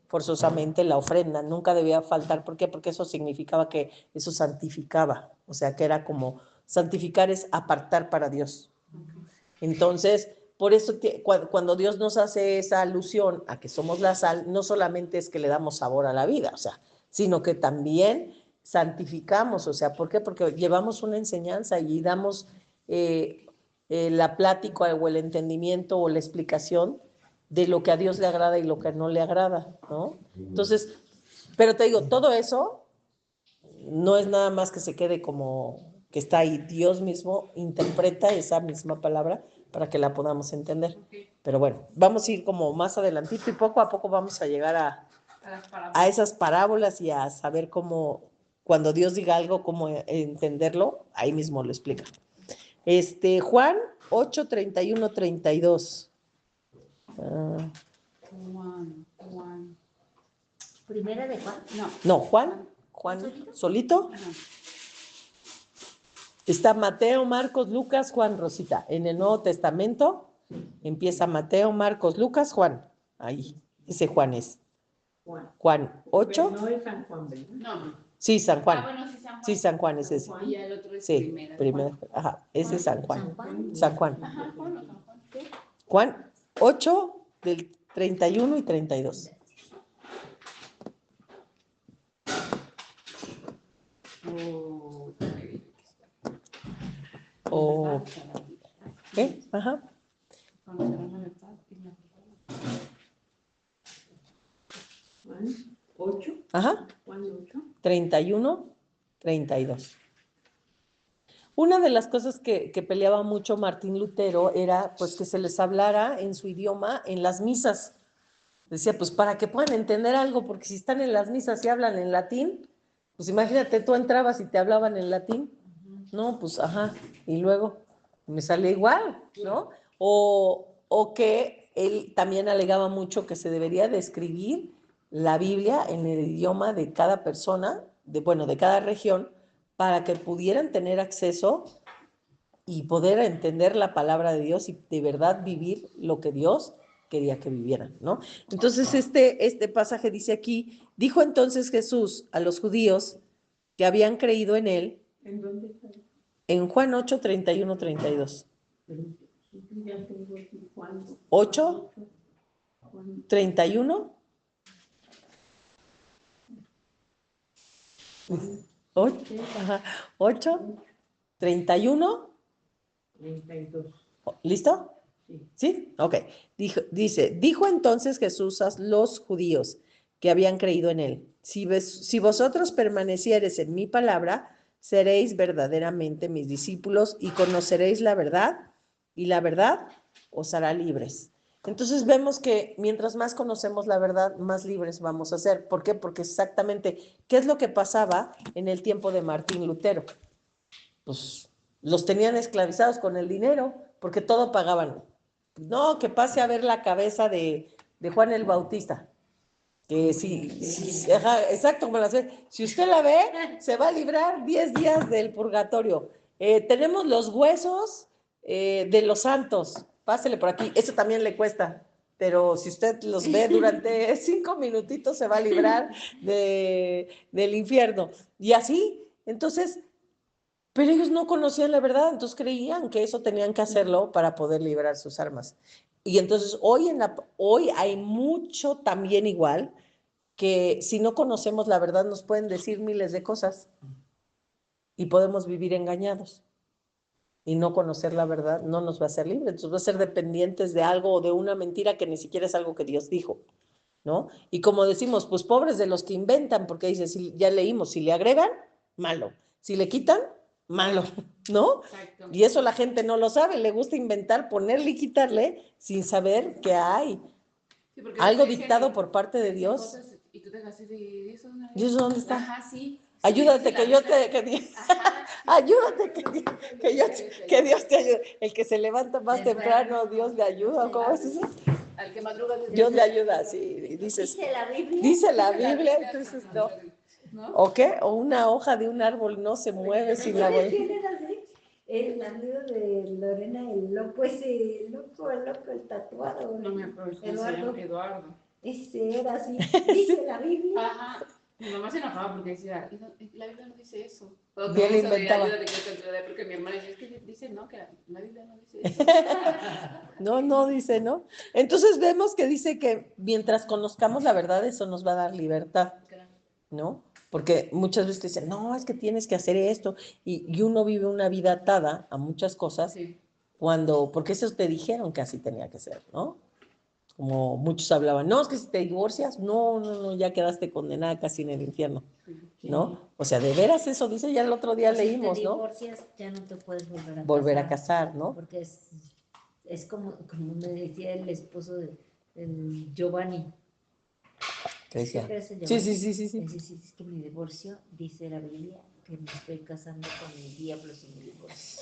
forzosamente la ofrenda, nunca debía faltar. ¿Por qué? Porque eso significaba que eso santificaba, o sea, que era como, santificar es apartar para Dios. Entonces, por eso cuando Dios nos hace esa alusión a que somos la sal, no solamente es que le damos sabor a la vida, o sea, sino que también santificamos, o sea, ¿por qué? Porque llevamos una enseñanza y damos la plática o el entendimiento o la explicación de lo que a Dios le agrada y lo que no le agrada, ¿no? Entonces, pero te digo, todo eso no es nada más que se quede como que está ahí. Dios mismo interpreta esa misma palabra para que la podamos entender. Okay. Pero bueno, vamos a ir como más adelantito y poco a poco vamos a llegar a esas parábolas y a saber cómo, cuando Dios diga algo, cómo entenderlo, ahí mismo lo explica. Juan 8, 31, 32. Juan. ¿Primera de Juan? No, Juan solito. Ajá. Está Mateo, Marcos, Lucas, Juan, Rosita. En el Nuevo Testamento empieza Mateo, Marcos, Lucas, Juan. Ahí, ese Juan es. Juan 8. No es San Juan, ¿verdad? No. Sí, San Juan. Bueno, sí, San Juan. Sí, San Juan es ese. Y el otro es sí, primera. Ajá, ese es San Juan. San Juan. Ajá, Juan o San Juan. ¿Qué? Juan 8, del 31 y 32. ¿Qué? Ajá. Juan 8. Ajá. Juan 8. 31, 32. Una de las cosas que peleaba mucho Martín Lutero era pues que se les hablara en su idioma en las misas. Decía, pues para que puedan entender algo, porque si están en las misas y hablan en latín, pues imagínate, tú entrabas y te hablaban en latín. No, pues ajá, y luego me sale igual, ¿no? O que él también alegaba mucho que se debería de escribir la Biblia en el idioma de cada persona, de cada región, para que pudieran tener acceso y poder entender la palabra de Dios y de verdad vivir lo que Dios quería que vivieran, ¿no? Entonces este pasaje dice aquí, dijo entonces Jesús a los judíos que habían creído en él. ¿En dónde está? En Juan 8, 31, 32. 8, 31. 8, 31. 32. ¿Listo? ¿Sí? Ok. Dijo entonces Jesús a los judíos que habían creído en él, si vosotros permaneciereis en mi palabra, seréis verdaderamente mis discípulos y conoceréis la verdad, y la verdad os hará libres. Entonces vemos que mientras más conocemos la verdad, más libres vamos a ser. ¿Por qué? Porque exactamente, ¿qué es lo que pasaba en el tiempo de Martín Lutero? Pues los tenían esclavizados con el dinero, porque todo pagaban. No, que pase a ver la cabeza de Juan el Bautista. Que sí, ajá, exacto, como las ve. Si usted la ve, se va a librar 10 días del purgatorio. Tenemos los huesos de los santos. Pásele por aquí. Eso también le cuesta. Pero si usted los ve durante 5 minutitos, se va a librar del infierno. Y así, entonces, pero ellos no conocían la verdad, entonces creían que eso tenían que hacerlo para poder liberar sus armas. Y entonces hoy hay mucho también igual que si no conocemos la verdad nos pueden decir miles de cosas y podemos vivir engañados. Y no conocer la verdad no nos va a hacer libres, entonces va a ser dependientes de algo o de una mentira que ni siquiera es algo que Dios dijo, ¿no? Y como decimos, pues pobres de los que inventan, porque dice, si, ya leímos, si le agregan, malo, si le quitan, malo, ¿no? Exacto. Y eso la gente no lo sabe, le gusta inventar, ponerle y quitarle sin saber que hay Sí, porque algo te dicen- dictado por parte de dicen Dios. cosas y tú te quedas así de, ¿y eso ¿Y eso dónde está? Ajá, sí. Ayúdate, Sí, que la yo verdad. te, Ajá, sí. ayúdate, que Dios te ayude. El que se levanta más temprano, Dios le ayuda. ¿Cómo es eso? Al que madruga Dios le ayuda, sí. Y dices, Dice la Biblia. dice la Biblia, entonces no. ¿No? ¿O qué? O una hoja de un árbol no se mueve sin la ¿Sabes bolsa. quién era así? El amigo de Lorena, el loco ese, el tatuado. No me acuerdo cómo se Eduardo. llama, Eduardo. Ese era así. Dice la Biblia. Ajá. Mi mamá se enojaba porque decía, la Biblia no dice eso. O Y que él eso de inventaba. ayuda de que te ayuda, porque mi hermana decía, es que dice no, que la Biblia no dice eso. No dice, ¿no? Entonces vemos que dice que mientras conozcamos la verdad, eso nos va a dar libertad, ¿no? Porque muchas veces te dicen, no, es que tienes que hacer esto, y uno vive una vida atada a muchas cosas, Sí. porque esos te dijeron que así tenía que ser, ¿no? Como muchos hablaban, no, es que si te divorcias, no, ya quedaste condenada casi en el infierno, ¿no? O sea, de veras eso dice, ya el otro día O si leímos, te ¿no? divorcias, ya no te puedes Volver a casar, ¿no? Porque es como me decía el esposo de Giovanni. ¿Qué decía? ¿Qué crees, Sí. Es que mi divorcio, dice la Biblia, que me estoy casando con el diablo si me divorcio.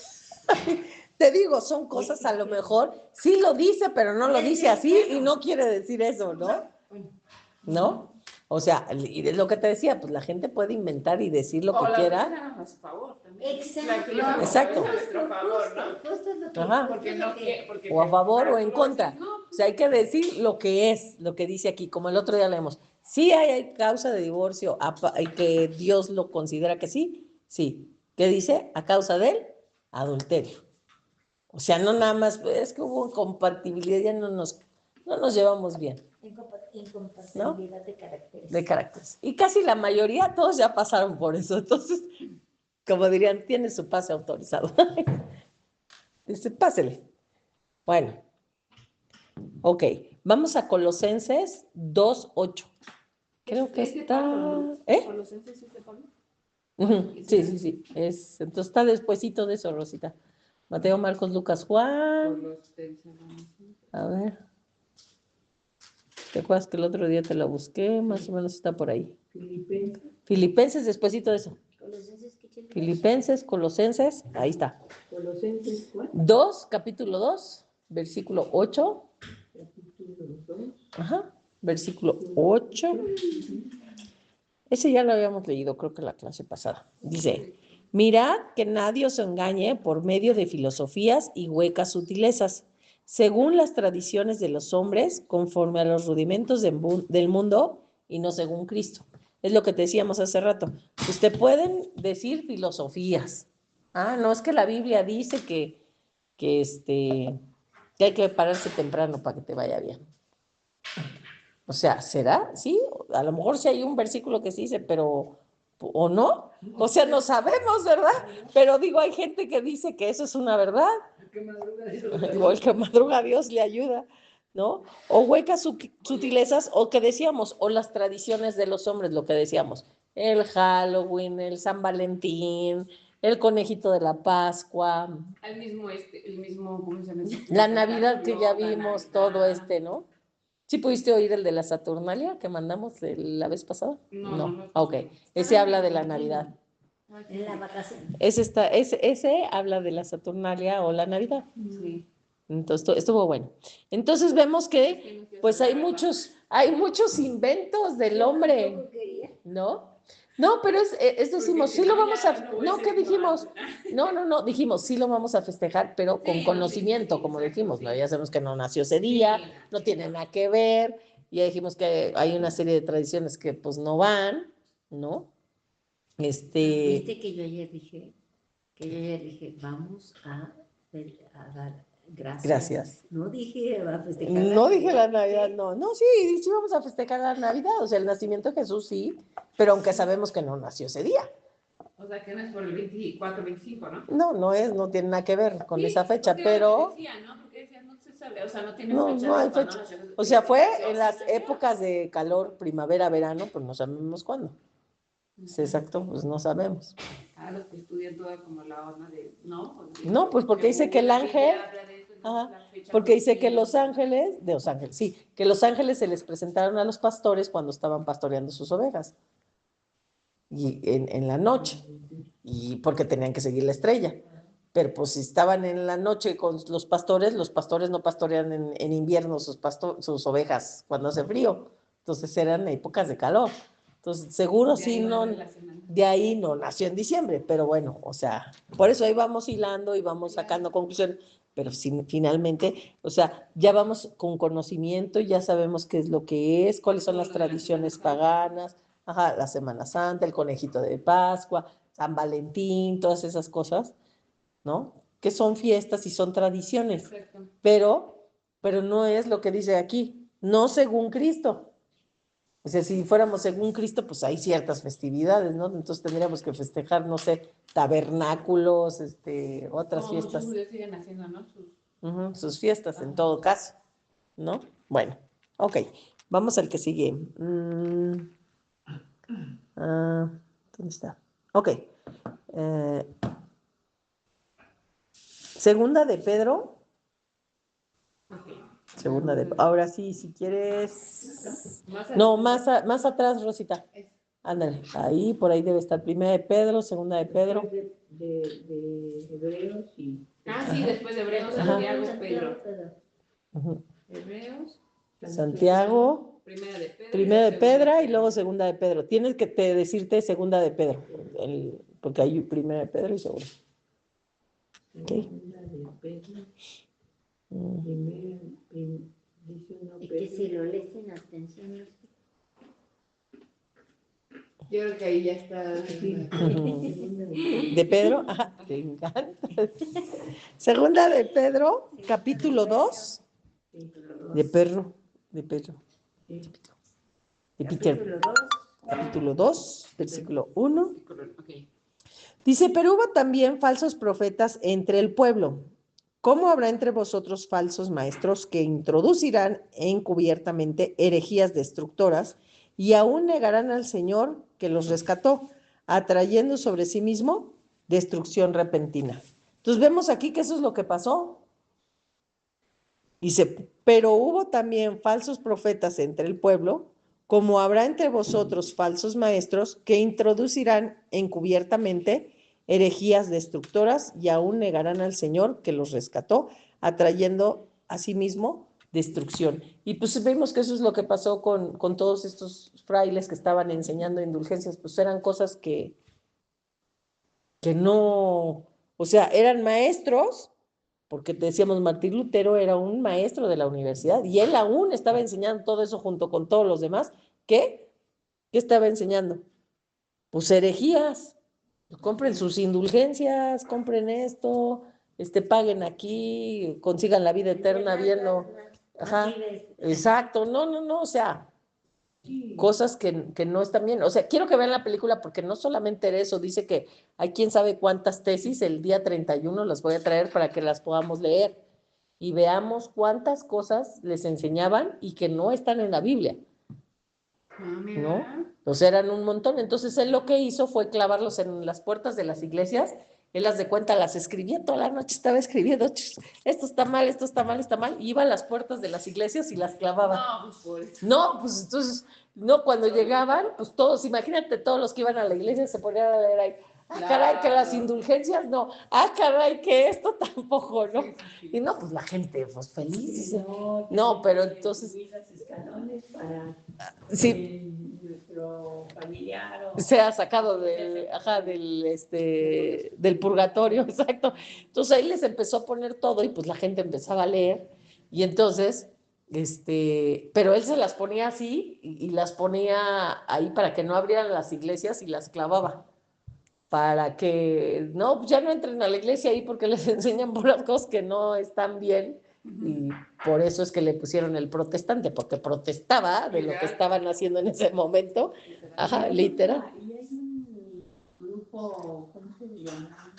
Te digo, son cosas a lo mejor, sí lo dice, pero no lo dice así y no quiere decir eso, ¿no? ¿No? O sea, y es lo que te decía, pues la gente puede inventar y decir lo O que la quiera. utilizan a nuestro favor también. Exacto. Exacto. A nuestro favor, ¿no? Justo es lo que, Ajá. Porque no porque O a favor o en tú vas a contra. decir, no, O sea, hay que decir lo que es, lo que dice aquí, como el otro día leemos. Sí hay causa de divorcio, y que Dios lo considera que sí, sí. ¿Qué dice? A causa del adulterio. O sea, no nada más, es que hubo incompatibilidad, ya no nos llevamos bien. incompatibilidad de caracteres. De caracteres. Y casi la mayoría, todos ya pasaron por eso. Entonces, como dirían, tiene su pase autorizado. Dice, pásele. Bueno, ok. Vamos a Colosenses 2:8. Creo que está... Colosenses 7, Pablo. Sí. Entonces está despuesito de eso, Rosita. Mateo, Marcos, Lucas, Juan. A ver. ¿Te acuerdas que el otro día te lo busqué? Más o menos está por ahí. Filipenses, despuesito de eso. Filipenses, Colosenses, ahí está. Colosenses, ¿cuál? 2, capítulo 2, versículo 8. Capítulo 2. Ajá, versículo 8. Ese ya lo habíamos leído, creo que la clase pasada. Dice, mirad que nadie os engañe por medio de filosofías y huecas sutilezas, según las tradiciones de los hombres, conforme a los rudimentos del mundo y no según Cristo. Es lo que te decíamos hace rato. Usted pueden decir filosofías. No, es que la Biblia dice que hay que pararse temprano para que te vaya bien. O sea, ¿será? Sí, a lo mejor sí hay un versículo que sí dice, pero, ¿o no? O sea, no sabemos, ¿verdad? Pero digo, hay gente que dice que eso es una verdad. O el que madruga Dios le ayuda, ¿no? O huecas sutilezas, o que decíamos, o las tradiciones de los hombres, lo que decíamos, el Halloween, el San Valentín, el conejito de la Pascua, El mismo, ¿cómo se llama? la Navidad que ya La vimos, Navidad. todo, ¿no? ¿Sí pudiste oír el de la Saturnalia que mandamos la vez pasada? No. Ok, ese habla de la Navidad. En la vacación. Ese habla de la Saturnalia o la Navidad. Sí. Entonces, estuvo bueno. Entonces vemos que, pues hay muchos inventos del hombre, ¿no? No, pero decimos, sí lo vamos a, no, ¿qué dijimos? No, dijimos, sí lo vamos a festejar, pero con conocimiento, como dijimos, ¿no? Ya sabemos que no nació ese día, no tiene nada que ver, ya dijimos que hay una serie de tradiciones que pues no van, ¿no? Viste que yo ayer dije, vamos a dar gracias. Gracias. No dije a festejar No dije la Navidad, no, sí vamos a festejar la Navidad, o sea, el nacimiento de Jesús sí, pero aunque sabemos que no nació ese día. O sea, que no es por el 24, 25, ¿no? No tiene nada que ver con esa fecha, porque pero decía, ¿no? Porque decía, no se sabe, o sea, no tiene no fecha. hay de cuándo fecha. nació Jesús. O sea, fue Nació, en sí las nació. épocas de calor, primavera, verano, pues no sabemos cuándo. Es exacto, pues no sabemos. Los que estudian toda como la onda de, ¿no? No, pues porque dice que el ángel, porque dice que los ángeles, sí, que los ángeles se les presentaron a los pastores cuando estaban pastoreando sus ovejas. Y en la noche, y porque tenían que seguir la estrella. Pero pues si estaban en la noche con los pastores no pastorean en invierno sus ovejas cuando hace frío. Entonces eran épocas de calor. Entonces seguro sí, no, de ahí no nació en diciembre, pero bueno, o sea, por eso ahí vamos hilando y vamos sacando conclusiones, pero finalmente, o sea, ya vamos con conocimiento, ya sabemos qué es lo que es, cuáles son las tradiciones paganas, la Semana Santa, el conejito de Pascua, San Valentín, todas esas cosas, ¿no? Que son fiestas y son tradiciones, pero no es lo que dice aquí, no según Cristo. O sea, si fuéramos según Cristo, pues hay ciertas festividades, ¿no? Entonces tendríamos que festejar, no sé, tabernáculos, otras fiestas. Muchos siguen haciendo, ¿no? Sus fiestas, en todo caso, ¿no? Bueno, ok, vamos al que sigue. ¿Dónde está? Ok. Segunda de Pedro. Ahora sí, si quieres. No, más atrás, Rosita. Ándale, ahí, por ahí debe estar. Primera de Pedro, segunda de Pedro. De Hebreos y... Sí, después de Hebreos, Santiago, Pedro. Hebreos, Santiago, primera de Pedro y luego segunda de Pedro. Tienes que decirte segunda de Pedro, porque hay primera de Pedro y segunda. Okay. Segunda de Pedro. Dice uno, Es que si lo lees en atención, yo creo que ahí ya está. De Pedro, te encanta. Segunda de Pedro, capítulo 2. De Pedro. De Peter. Capítulo 2, versículo 1. Dice, pero hubo también falsos profetas entre el pueblo. ¿Cómo habrá entre vosotros falsos maestros que introducirán encubiertamente herejías destructoras y aún negarán al Señor que los rescató, atrayendo sobre sí mismo destrucción repentina? Entonces vemos aquí que eso es lo que pasó. Dice, pero hubo también falsos profetas entre el pueblo, como habrá entre vosotros falsos maestros que introducirán encubiertamente herejías destructoras y aún negarán al Señor que los rescató, atrayendo a sí mismo destrucción. Y pues vemos que eso es lo que pasó con todos estos frailes que estaban enseñando indulgencias, pues eran cosas que no, o sea, eran maestros, porque decíamos Martín Lutero era un maestro de la universidad y él aún estaba enseñando todo eso junto con todos los demás. ¿Qué estaba enseñando? Pues herejías. Compren sus indulgencias, compren esto, paguen aquí, consigan la vida eterna viendo. Exacto, no, o sea, cosas que no están bien. O sea, quiero que vean la película porque no solamente era eso, dice que hay quién sabe cuántas tesis, el día 31 las voy a traer para que las podamos leer y veamos cuántas cosas les enseñaban y que no están en la Biblia. Mira. ¿no? Entonces eran un montón. Entonces él lo que hizo fue clavarlos en las puertas de las iglesias. Él las de cuenta, las escribía toda la noche, estaba escribiendo, esto está mal, esto está mal, está mal, y iba a las puertas de las iglesias y las clavaba. No, pues. No, pues entonces, no, cuando llegaban, pues todos, imagínate, todos los que iban a la iglesia se ponían a leer ahí, caray, que las indulgencias no, caray, que esto tampoco, ¿no? Y no, pues la gente, pues feliz. No, pero entonces, Las escalones para sí, nuestro familiar se ha sacado del purgatorio, exacto. Entonces ahí les empezó a poner todo y pues la gente empezaba a leer y entonces, pero él se las ponía así y las ponía ahí para que no abrieran las iglesias y las clavaba. Para que no, ya no entren a la iglesia ahí porque les enseñan puras cosas que no están bien y por eso es que le pusieron el protestante, porque protestaba de lo que estaban haciendo en ese momento. Ajá, literal. Y hay un grupo, ¿cómo se llama?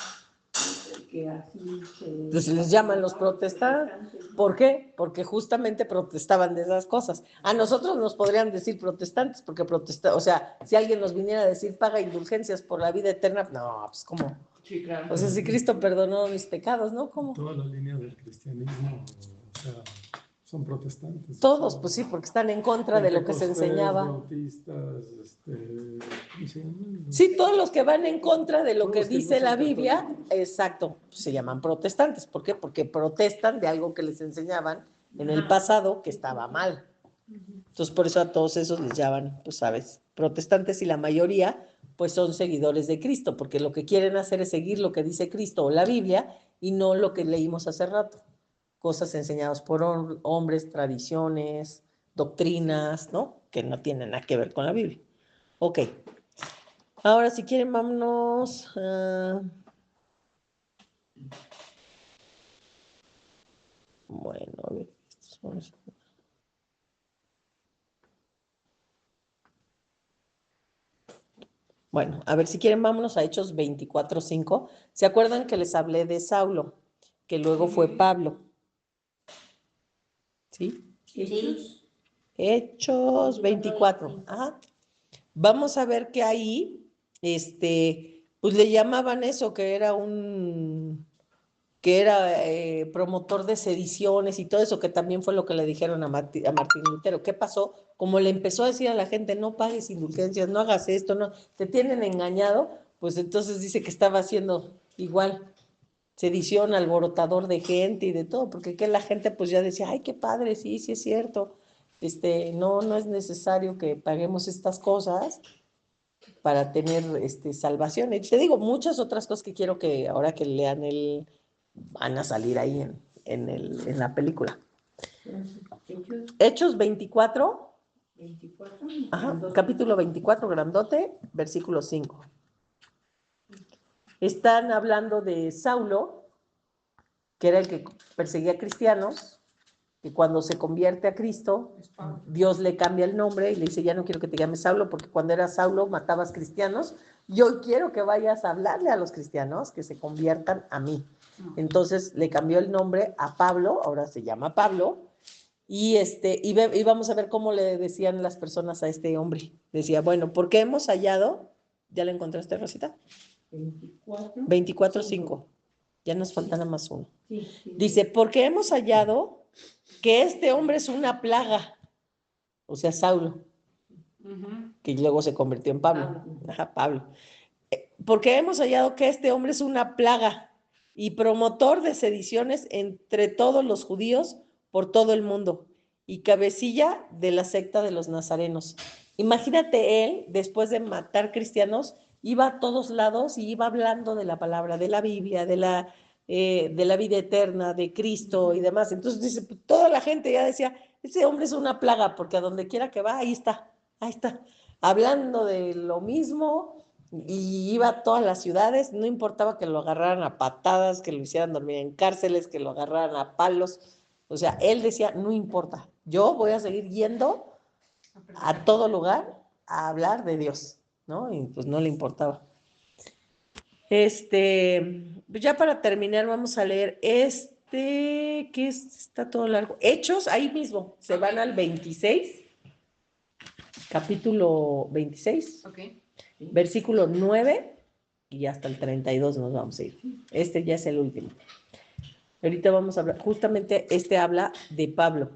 Que así Entonces les llaman los protestantes. ¿Por qué? Porque justamente protestaban de esas cosas. A nosotros nos podrían decir protestantes, porque o sea, si alguien nos viniera a decir paga indulgencias por la vida eterna, no, pues ¿cómo? Sí, claro. O sea, si Cristo perdonó mis pecados, ¿no? ¿Cómo? Toda la línea del cristianismo, o sea, son protestantes. Todos, pues sí, porque están en contra de lo que se enseñaba. Bautistas, ¿cómo se llaman? Sí, todos los que van en contra de lo Todos que los que dice no la son Biblia, católicos. exacto, se llaman protestantes. ¿Por qué? Porque protestan de algo que les enseñaban en el pasado que estaba mal. Entonces, por eso a todos esos les llaman, pues sabes, protestantes y la mayoría, pues son seguidores de Cristo, porque lo que quieren hacer es seguir lo que dice Cristo o la Biblia y no lo que leímos hace rato. Cosas enseñadas por hombres, tradiciones, doctrinas, ¿no? Que no tienen nada que ver con la Biblia. Ok. Ahora, si quieren, vámonos. Bueno, a ver. Bueno, a ver, si quieren, vámonos a Hechos 24:5. ¿Se acuerdan que les hablé de Saulo? Que luego fue Pablo. ¿Sí? Sí. Hechos 24. Ajá. Vamos a ver que ahí, pues le llamaban eso, que era promotor de sediciones y todo eso, que también fue lo que le dijeron a Martín Lutero. ¿Qué pasó? Como le empezó a decir a la gente, no pagues indulgencias, no hagas esto, no, te tienen engañado, pues entonces dice que estaba haciendo igual sedición, alborotador de gente y de todo, porque que la gente pues ya decía, ay, qué padre, sí, sí es cierto, no es necesario que paguemos estas cosas para tener salvación. Y te digo, muchas otras cosas que quiero que ahora que lean van a salir ahí en la película. Hechos 24, 24. ajá, capítulo 24, grandote, versículo 5. Están hablando de Saulo, que era el que perseguía cristianos, que cuando se convierte a Cristo, Dios le cambia el nombre y le dice, ya no quiero que te llames Saulo, porque cuando eras Saulo matabas cristianos, yo quiero que vayas a hablarle a los cristianos que se conviertan a mí. Entonces le cambió el nombre a Pablo, ahora se llama Pablo, y vamos a ver cómo le decían las personas a este hombre. Decía, bueno, porque hemos hallado, ¿ya le encontraste, Rosita? 24:5. Ya nos falta nada más uno. Sí. Dice, porque hemos hallado que este hombre es una plaga, o sea, Saulo, que luego se convirtió en Pablo. Ajá, Pablo. Porque hemos hallado que este hombre es una plaga y promotor de sediciones entre todos los judíos por todo el mundo y cabecilla de la secta de los nazarenos. Imagínate él, después de matar cristianos, iba a todos lados y iba hablando de la palabra, de la Biblia, de la vida eterna, de Cristo y demás. Entonces dice, toda la gente ya decía, ese hombre es una plaga, porque a donde quiera que va, ahí está, hablando de lo mismo, y iba a todas las ciudades, no importaba que lo agarraran a patadas, que lo hicieran dormir en cárceles, que lo agarraran a palos, o sea, él decía, no importa, yo voy a seguir yendo a todo lugar a hablar de Dios, ¿no? Y pues no le importaba. Pues ya para terminar vamos a leer que está todo largo. Hechos, ahí mismo, se van al 26. capítulo 26, Ok. versículo 9 y hasta el 32 nos vamos a ir. Este ya es el último. Ahorita vamos a hablar, justamente habla de Pablo,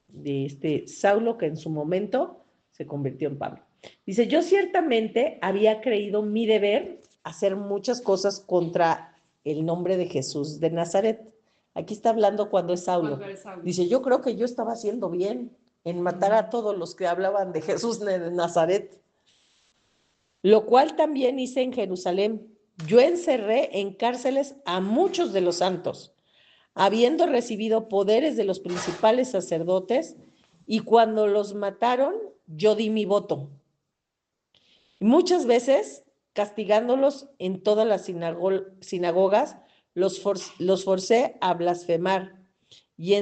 de este Saulo que en su momento se convirtió en Pablo. Dice, yo ciertamente había creído mi deber hacer muchas cosas contra el nombre de Jesús de Nazaret. Aquí está hablando cuando es Saulo. Dice, yo creo que yo estaba haciendo bien en matar a todos los que hablaban de Jesús de Nazaret, lo cual también hice en Jerusalén. Yo encerré en cárceles a muchos de los santos, habiendo recibido poderes de los principales sacerdotes, y cuando los mataron, yo di mi voto. Muchas veces, castigándolos en todas las sinagogas, los forcé a blasfemar, y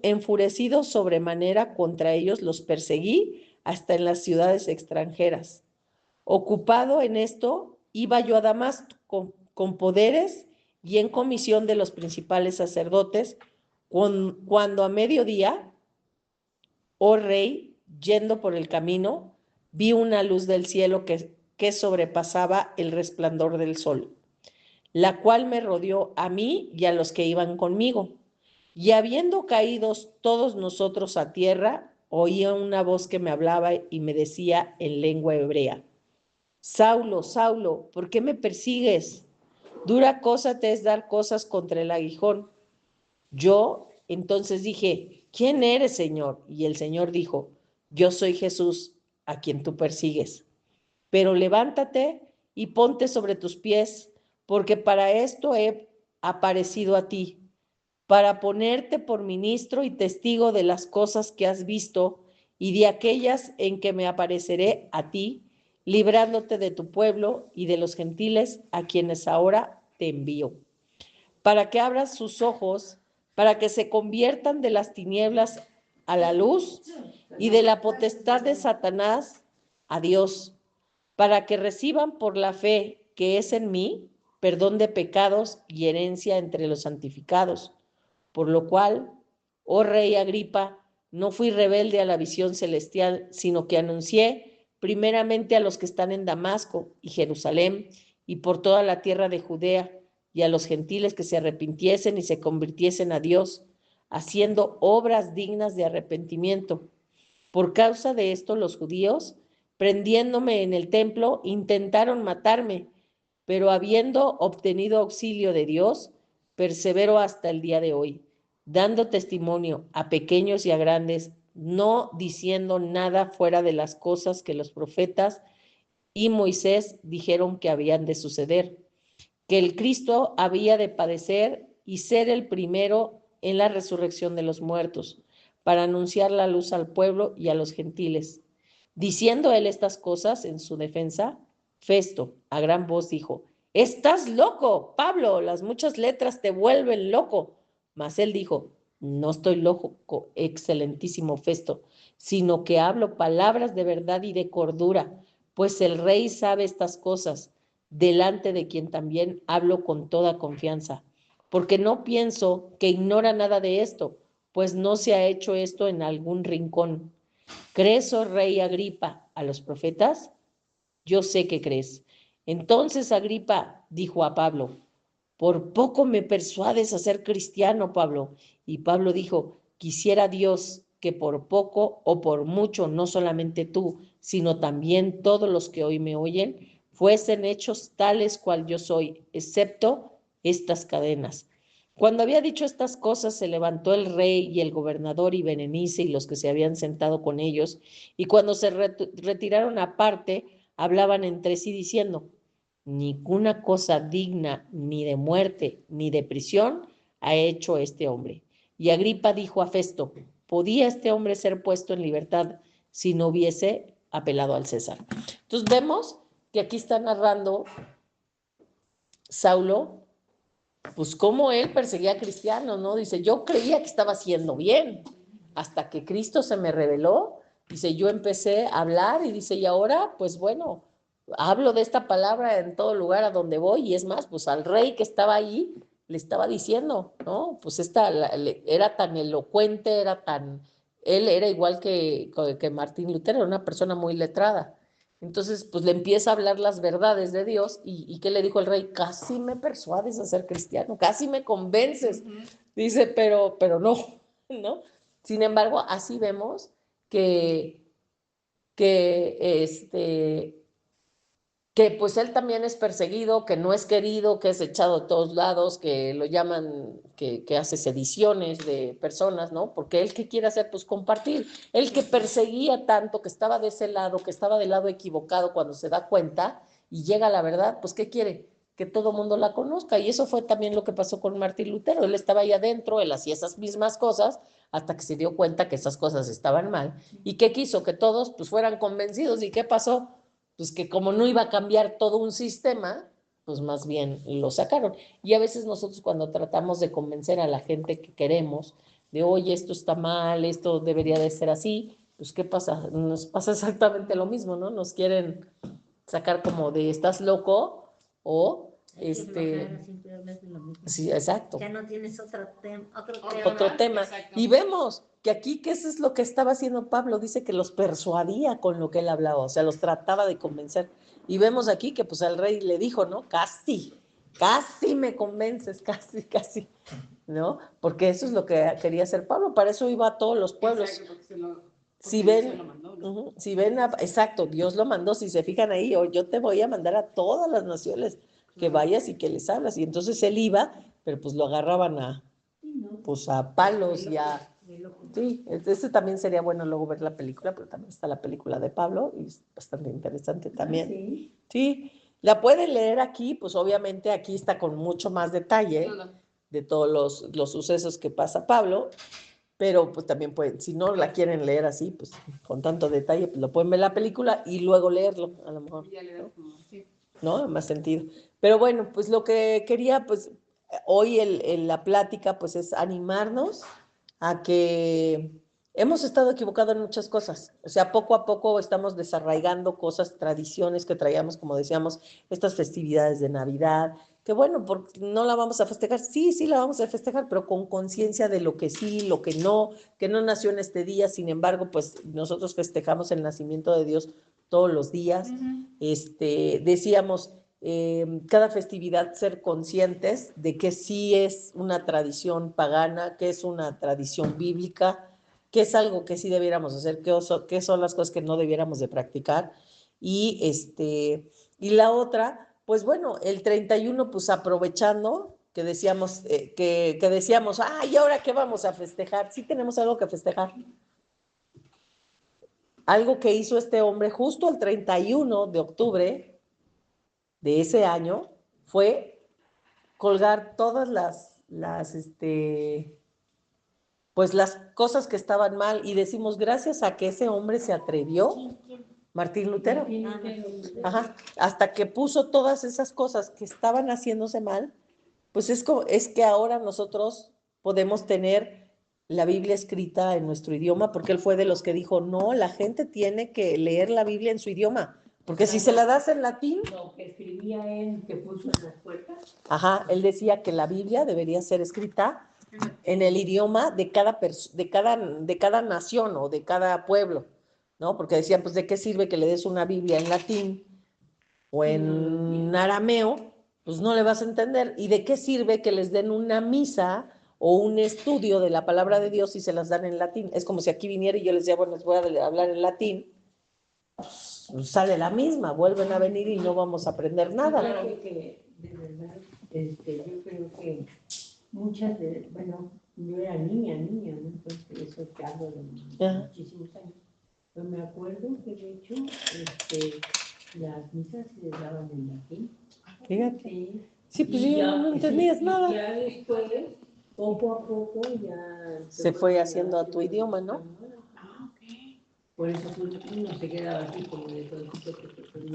enfurecido sobremanera contra ellos, los perseguí hasta en las ciudades extranjeras. Ocupado en esto, iba yo a Damasco con poderes y en comisión de los principales sacerdotes, cuando a mediodía, oh rey, yendo por el camino, vi una luz del cielo que sobrepasaba el resplandor del sol, la cual me rodeó a mí y a los que iban conmigo. Y habiendo caído todos nosotros a tierra, oía una voz que me hablaba y me decía en lengua hebrea, Saulo, Saulo, ¿por qué me persigues? Dura cosa te es dar cosas contra el aguijón. Yo entonces dije, ¿quién eres, Señor? Y el Señor dijo, yo soy Jesús, a quien tú persigues. Pero levántate y ponte sobre tus pies, porque para esto he aparecido a ti, para ponerte por ministro y testigo de las cosas que has visto y de aquellas en que me apareceré a ti, librándote de tu pueblo y de los gentiles a quienes ahora te envío, para que abras sus ojos, para que se conviertan de las tinieblas a la luz y de la potestad de Satanás a Dios, para que reciban por la fe que es en mí perdón de pecados y herencia entre los santificados. Por lo cual, oh rey Agripa, no fui rebelde a la visión celestial, sino que anuncié primeramente a los que están en Damasco y Jerusalén y por toda la tierra de Judea y a los gentiles que se arrepintiesen y se convirtiesen a Dios, haciendo obras dignas de arrepentimiento. Por causa de esto, los judíos, prendiéndome en el templo, intentaron matarme, pero habiendo obtenido auxilio de Dios, persevero hasta el día de hoy, dando testimonio a pequeños y a grandes, no diciendo nada fuera de las cosas que los profetas y Moisés dijeron que habían de suceder, que el Cristo había de padecer y ser el primero en la resurrección de los muertos, para anunciar la luz al pueblo y a los gentiles. Diciendo él estas cosas en su defensa, Festo a gran voz dijo, estás loco, Pablo, las muchas letras te vuelven loco. Mas él dijo, no estoy loco, excelentísimo Festo, sino que hablo palabras de verdad y de cordura, pues el rey sabe estas cosas, delante de quien también hablo con toda confianza, porque no pienso que ignora nada de esto, pues no se ha hecho esto en algún rincón. ¿Crees, oh rey Agripa, a los profetas? Yo sé que crees. Entonces Agripa dijo a Pablo, por poco me persuades a ser cristiano, Pablo. Y Pablo dijo, quisiera Dios que por poco o por mucho, no solamente tú, sino también todos los que hoy me oyen, fuesen hechos tales cual yo soy, excepto estas cadenas. Cuando había dicho estas cosas, se levantó el rey y el gobernador y Berenice y los que se habían sentado con ellos, y cuando se retiraron aparte, hablaban entre sí diciendo, ninguna cosa digna ni de muerte ni de prisión ha hecho este hombre. Y Agripa dijo a Festo, ¿podía este hombre ser puesto en libertad si no hubiese apelado al César? Entonces vemos que aquí está narrando Saulo, pues cómo él perseguía a cristianos, ¿no? Dice, yo creía que estaba haciendo bien, hasta que Cristo se me reveló, dice, yo empecé a hablar y dice, y ahora, pues bueno, hablo de esta palabra en todo lugar a donde voy, y es más, pues al rey que estaba ahí, le estaba diciendo, ¿no? Pues era tan elocuente, era tan él era igual que Martín Lutero, era una persona muy letrada. Entonces, pues le empieza a hablar las verdades de Dios y ¿qué le dijo el rey? Casi me persuades a ser cristiano, casi me convences. Ujú. Dice, pero no, ¿no? Sin embargo, así vemos que, que que pues él también es perseguido, que no es querido, que es echado de todos lados, que lo llaman, que hace sediciones de personas, ¿no? Porque él, ¿qué quiere hacer? Pues compartir. Él que perseguía tanto, que estaba de ese lado, que estaba del lado equivocado cuando se da cuenta y llega a la verdad, pues ¿qué quiere? Que todo mundo la conozca. Y eso fue también lo que pasó con Martín Lutero. Él estaba ahí adentro, él hacía esas mismas cosas hasta que se dio cuenta que esas cosas estaban mal. ¿Y qué quiso? Que todos pues fueran convencidos. ¿Y qué pasó? Pues que como no iba a cambiar todo un sistema, pues más bien lo sacaron. Y a veces nosotros cuando tratamos de convencer a la gente que queremos, de oye, esto está mal, esto debería de ser así, pues ¿qué pasa? Nos pasa exactamente lo mismo, ¿no? Nos quieren sacar como de estás loco o Hay que aflojar, siempre hablas de lo mismo. sí, exacto. Ya no tienes otro tema. Otro tema. Exacto. Y vemos que aquí, ¿qué es lo que estaba haciendo Pablo? Dice que los persuadía con lo que él hablaba, o sea, los trataba de convencer. Y vemos aquí que pues al rey le dijo, ¿no? Casi me convences, casi, ¿no? Porque eso es lo que quería hacer Pablo, para eso iba a todos los pueblos. Exacto, porque Si Dios ven, se lo mandó, ¿no? si ven, exacto, Dios lo mandó, si se fijan ahí, yo te voy a mandar a todas las naciones que vayas y que les hablas. Y entonces él iba, pero pues lo agarraban pues a palos y a... Sí, ese también sería bueno luego ver la película, pero también está la película de Pablo y es bastante interesante también. Sí. Sí, la pueden leer aquí, pues obviamente aquí está con mucho más detalle de todos los sucesos que pasa Pablo, pero pues también pueden, si no la quieren leer así, pues con tanto detalle, pues lo pueden ver la película y luego leerlo, a lo mejor. Ya le da como, sí. ¿No? Más sentido. Pero bueno, pues lo que quería, pues hoy la plática, pues es animarnos a que hemos estado equivocados en muchas cosas. O sea, poco a poco estamos desarraigando cosas, tradiciones que traíamos, como decíamos, estas festividades de Navidad, que bueno, porque no la vamos a festejar. Sí, la vamos a festejar, pero con conciencia de lo que sí, lo que no nació en este día. Sin embargo, pues nosotros festejamos el nacimiento de Dios todos los días. Decíamos, cada festividad ser conscientes de que sí es una tradición pagana, que es una tradición bíblica, que es algo que sí debiéramos hacer, que son las cosas que no debiéramos de practicar. Y la otra, pues bueno, el 31, pues aprovechando que decíamos, ¿y ahora qué vamos a festejar? Sí tenemos algo que festejar. Algo que hizo este hombre justo el 31 de octubre de ese año fue colgar todas pues las cosas que estaban mal y decimos gracias a que ese hombre se atrevió, Martín Lutero, ajá, hasta que puso todas esas cosas que estaban haciéndose mal, pues es que ahora nosotros podemos tener la Biblia escrita en nuestro idioma, porque él fue de los que dijo, no, la gente tiene que leer la Biblia en su idioma, porque si se la das en latín... Lo que escribía él, que puso en las puertas. Ajá, él decía que la Biblia debería ser escrita en el idioma de cada nación o de cada pueblo, ¿no? Porque decían, pues, ¿de qué sirve que le des una Biblia en latín o en arameo? Pues no le vas a entender. ¿Y de qué sirve que les den una misa o un estudio de la palabra de Dios si se las dan en latín? Es como si aquí viniera y yo les decía, bueno, les voy a hablar en latín. Pues sale la misma, vuelven a venir y no vamos a aprender nada. Claro que de verdad, yo creo que muchas de, bueno, yo era niña, ¿no? Entonces eso te hablo de muchísimos años. Pero me acuerdo que de hecho, las misas se daban en latín. Fíjate. Sí, pues Y yo no entendías nada. Ya después, poco a poco, ya se fue haciendo a tu idioma, ¿no? Por eso uno se quedaba así como de todo.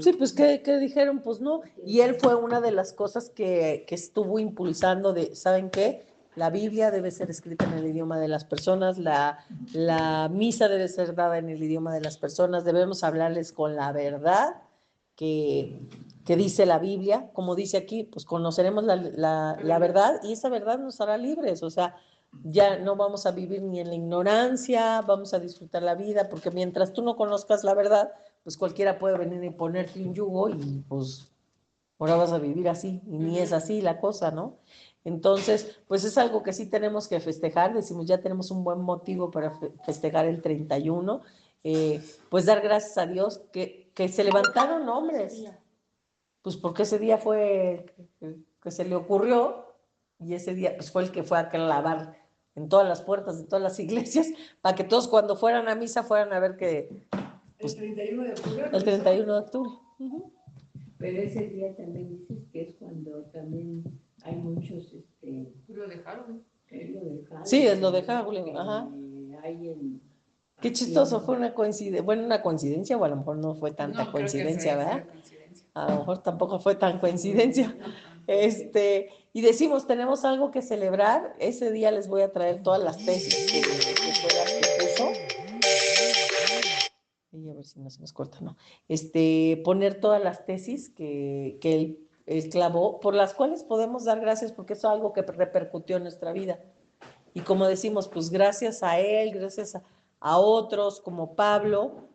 Sí, pues ¿qué dijeron? Pues no. Y él fue una de las cosas que estuvo impulsando de, ¿saben qué? La Biblia debe ser escrita en el idioma de las personas, la misa debe ser dada en el idioma de las personas, debemos hablarles con la verdad que dice la Biblia, como dice aquí, pues conoceremos la verdad y esa verdad nos hará libres, o sea, ya no vamos a vivir ni en la ignorancia, vamos a disfrutar la vida, porque mientras tú no conozcas la verdad, pues cualquiera puede venir y ponerte un yugo y pues ahora vas a vivir así, y ni es así la cosa, ¿no? Entonces, pues es algo que sí tenemos que festejar, decimos, ya tenemos un buen motivo para festejar el 31, pues dar gracias a Dios que se levantaron hombres, pues porque ese día fue que se le ocurrió, y ese día pues fue el que fue a clavar en todas las puertas de todas las iglesias, para que todos cuando fueran a misa fueran a ver que... Pues, el 31 de octubre. El 31 de octubre. Pero ese día también dices que es cuando también hay muchos, Lo dejaron. lo de Halloween, Sí, es lo de Halloween, ajá. Hay en, Qué chistoso, fue una coincidencia, bueno, una coincidencia, o a lo mejor no fue tanta No, creo que coincidencia, fue ¿verdad? coincidencia. A lo mejor tampoco fue tan coincidencia. Ajá. Y decimos, tenemos algo que celebrar, ese día les voy a traer todas las tesis que Solar que puso. Y a ver si no se nos corta, ¿no? Poner todas las tesis que él clavó, por las cuales podemos dar gracias, porque eso es algo que repercutió en nuestra vida. Y como decimos, pues gracias a él, gracias a otros como Pablo,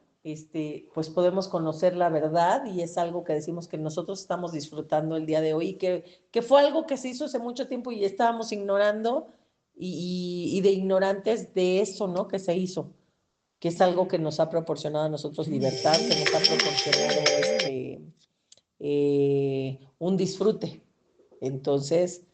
pues podemos conocer la verdad, y es algo que decimos que nosotros estamos disfrutando el día de hoy, que fue algo que se hizo hace mucho tiempo y estábamos ignorando, y de ignorantes de eso, ¿no? Que se hizo, que es algo que nos ha proporcionado a nosotros libertad, que nos ha proporcionado un disfrute. Entonces,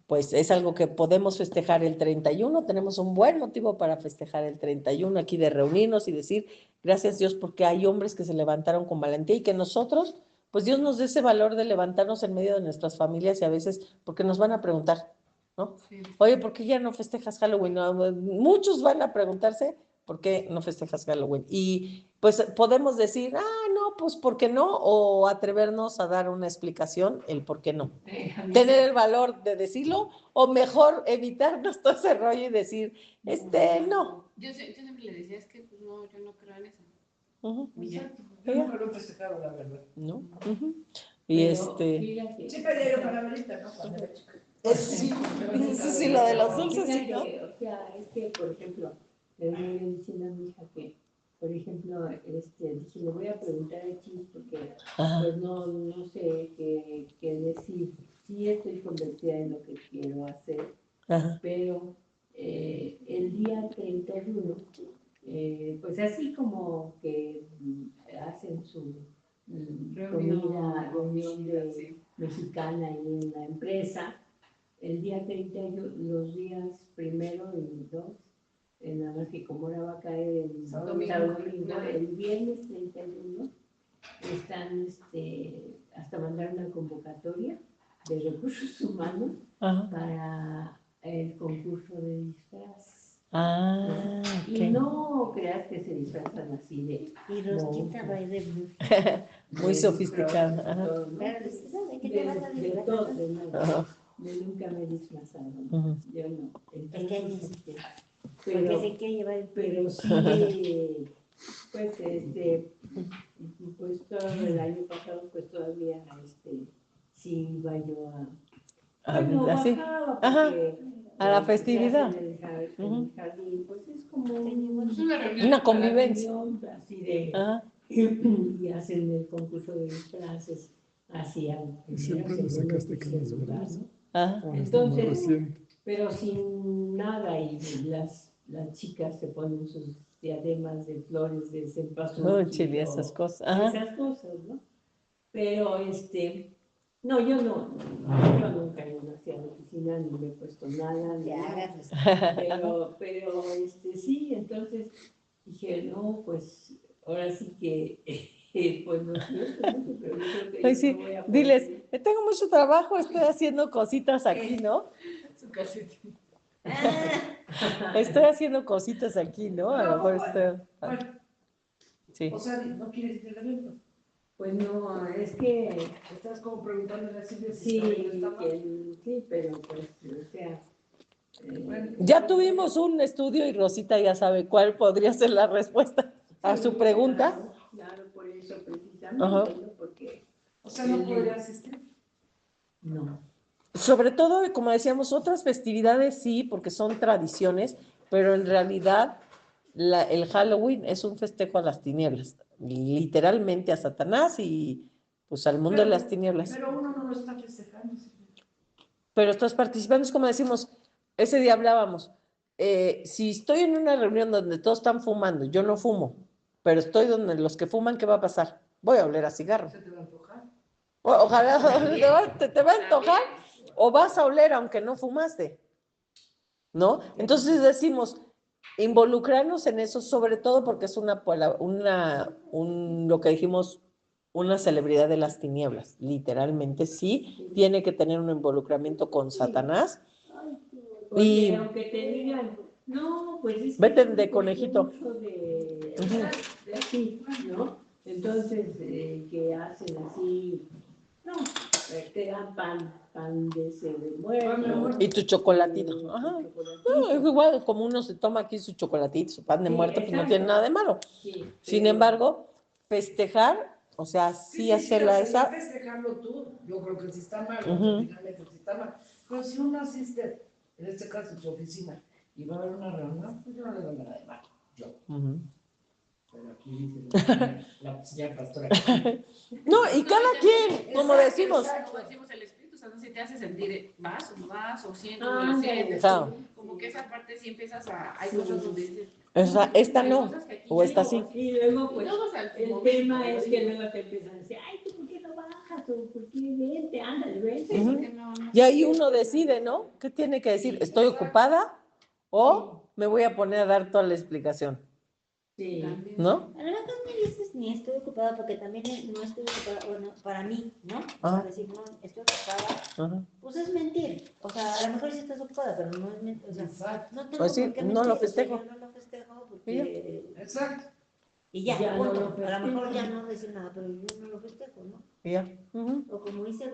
pues es algo que podemos festejar el 31, tenemos un buen motivo para festejar el 31 aquí, de reunirnos y decir, gracias Dios, porque hay hombres que se levantaron con valentía, y que nosotros, pues Dios nos dé ese valor de levantarnos en medio de nuestras familias, y a veces, porque nos van a preguntar, ¿no? Sí. Oye, ¿por qué ya no festejas Halloween? No, muchos van a preguntarse, ¿por qué no festejas Halloween? Y pues podemos decir, no, pues ¿por qué no? O atrevernos a dar una explicación, el por qué no. Tener el valor de decirlo, o mejor evitarnos todo ese rollo y decir, no. Yo siempre le decía, es que pues, no, yo no creo en eso. Exacto. Yo nunca lo he festejado, la verdad. ¿No? Y Pero, fíjate, Sí, pedí yo para la lista, ¿no? Cuando era chica. sí, lo de los dulces, sí, ¿no? O sea, es que, por ejemplo, le voy diciendo a mi hija que, por ejemplo, dije, le voy a preguntar a Chis porque pues no sé qué decir. Sí estoy convencida en lo que quiero hacer, pero el día 31, pues así como que hacen su reunión mexicana en la empresa, el día 31, los días primero y 2, nada más que como ahora va a caer el domingo, el viernes 31, están hasta mandar una convocatoria de recursos humanos para el concurso de disfraz. Y no creas que se disfrazan así de... Y Rosquita va a ir de bruja. Muy sofisticada. ¿De qué te vas a disfrazar? Yo nunca me he disfrazado, yo no. Entonces, pero se quiere llevar el pero sí, pues todo el año pasado, pues todavía, sí iba yo ¿así? bajaba porque a la festividad. en el jardín, pues es como Una convivencia. Así de, y hacen el concurso de disfraces, hacían. Siempre nos sacaste canas verdes. Entonces, pero sin nada, y las chicas se ponen sus diademas de flores de cempasúchil, esas cosas. esas cosas, ¿no? Pero no, yo nunca he ido hacia la oficina, ni me he puesto nada, ni nada. Pero sí, entonces dije, no, pues ahora sí que pues no siento mucho, pero yo creo que sí, voy a diles, tengo mucho trabajo, estoy haciendo cositas aquí, ¿no? Su calcetín. Estoy haciendo cositas aquí, ¿no? A lo mejor estoy... Sí. O sea, no quieres ir al evento. Pues no, es que... Estás como preguntándole así de Sí, está mal. sí, pero pues, o sea... Ya tuvimos un estudio y Rosita ya sabe cuál podría ser la respuesta a su pregunta. Claro, por eso precisamente, ¿no? Porque... O sea, ¿no podría asistir? No. Sobre todo, como decíamos, otras festividades sí, porque son tradiciones, pero en realidad el Halloween es un festejo a las tinieblas, literalmente a Satanás y pues al mundo de las tinieblas. Pero uno no lo está festejando. Pero estás participando, es como decimos, ese día hablábamos, si estoy en una reunión donde todos están fumando, yo no fumo, pero estoy donde los que fuman, ¿qué va a pasar? Voy a oler a cigarro. Se te va a antojar. Ojalá te va a antojar o vas a oler aunque no fumaste, ¿no? Entonces decimos, involucrarnos en eso, sobre todo porque es lo que dijimos, una celebridad de las tinieblas, literalmente sí, tiene que tener un involucramiento con Satanás. Oye, Y aunque te digan, no, pues es que vete yo de no conejito. conozco mucho de Ujú. así, ¿no? Entonces, que hacen así, no, te dan pan de ese de muerto. Y tu chocolatito. tu Ajá. chocolatito. No, es igual, como uno se toma aquí su chocolatito, su pan de Sí, muerto, pues no exacto. tiene nada de malo. Sí, Sin pero- embargo, festejar, o sea, sí hacerla sí, esa. festejarlo tú, yo creo que sí está mal, Ujú. finalmente sí está mal. Pero si uno asiste, en este caso su oficina, y va a haber una reunión, pues yo no le doy nada de malo, yo. Ujú. Pero aquí dice la señora pastora. No, y cada quien, como decimos. Como decimos, el Espíritu Santo si te hace sentir, vas o no vas, o sientes o Ah, no ándale, sientes. Claro. Como que esa parte sí empiezas hay cosas donde dices, Esta hay no, cosas que aquí o esta sí. Y luego, pues, Y luego, o sea, el momento, tema es que digo, luego te empiezan a decir, ay, ¿tú por qué no bajas? ¿O por qué vente? Ándale, vente. Ujú. que no Y ahí uno decide, ¿no? ¿Qué tiene que decir? ¿Estoy ocupada o me voy a poner a dar toda la explicación? Sí. también. ¿No? A lo mejor me dices ni estoy ocupada porque también no estoy ocupada, bueno, para mí, ¿no? O Ah. sea, decir no estoy ocupada, Ajá. pues es mentir. O sea, a lo mejor sí estás ocupada, pero no es mentir. O sea, Exacto, no tengo Pues sí, por qué no mentir. lo O sea, festejo. yo no lo festejo porque... exacto. Y ya, Ya no punto. lo A lo mejor ya festejo. no decir nada, pero yo no lo festejo, ¿no? Y ya. Ujú. O como dice,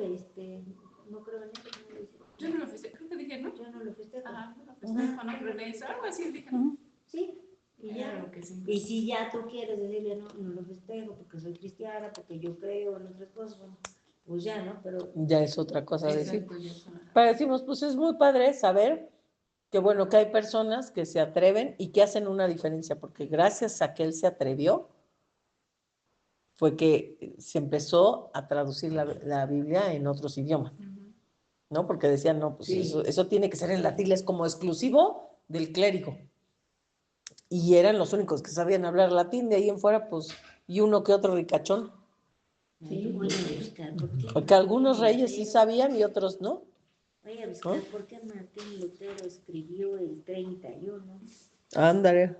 no creo en eso, no lo dice. Yo no lo festejo, creo que dije, ¿no? Yo no lo festejo. Ajá, no lo festejo, no creo en eso, algo así dije, ¿no? Ujú. Sí, y Era ya. lo que sí. Y si ya tú quieres decirle, no, no lo festejo porque soy cristiana, porque yo creo en otras cosas, bueno, pues ya, ¿no? Pero Ya es otra cosa decir. Exacto, ya son- Pero decimos, pues es muy padre saber que bueno, que hay personas que se atreven y que hacen una diferencia, porque gracias a que él se atrevió, fue que se empezó a traducir la Biblia en otros idiomas, Ujú. ¿no? Porque decían, no, pues Sí. eso tiene que ser en latín, es como exclusivo del clérigo. Y eran los únicos que sabían hablar latín, de ahí en fuera, pues, y uno que otro ricachón. sí, voy a buscar por qué. Porque algunos reyes sí sabían y otros no. Voy a buscar por qué Martín Lutero escribió el 31. Ándale.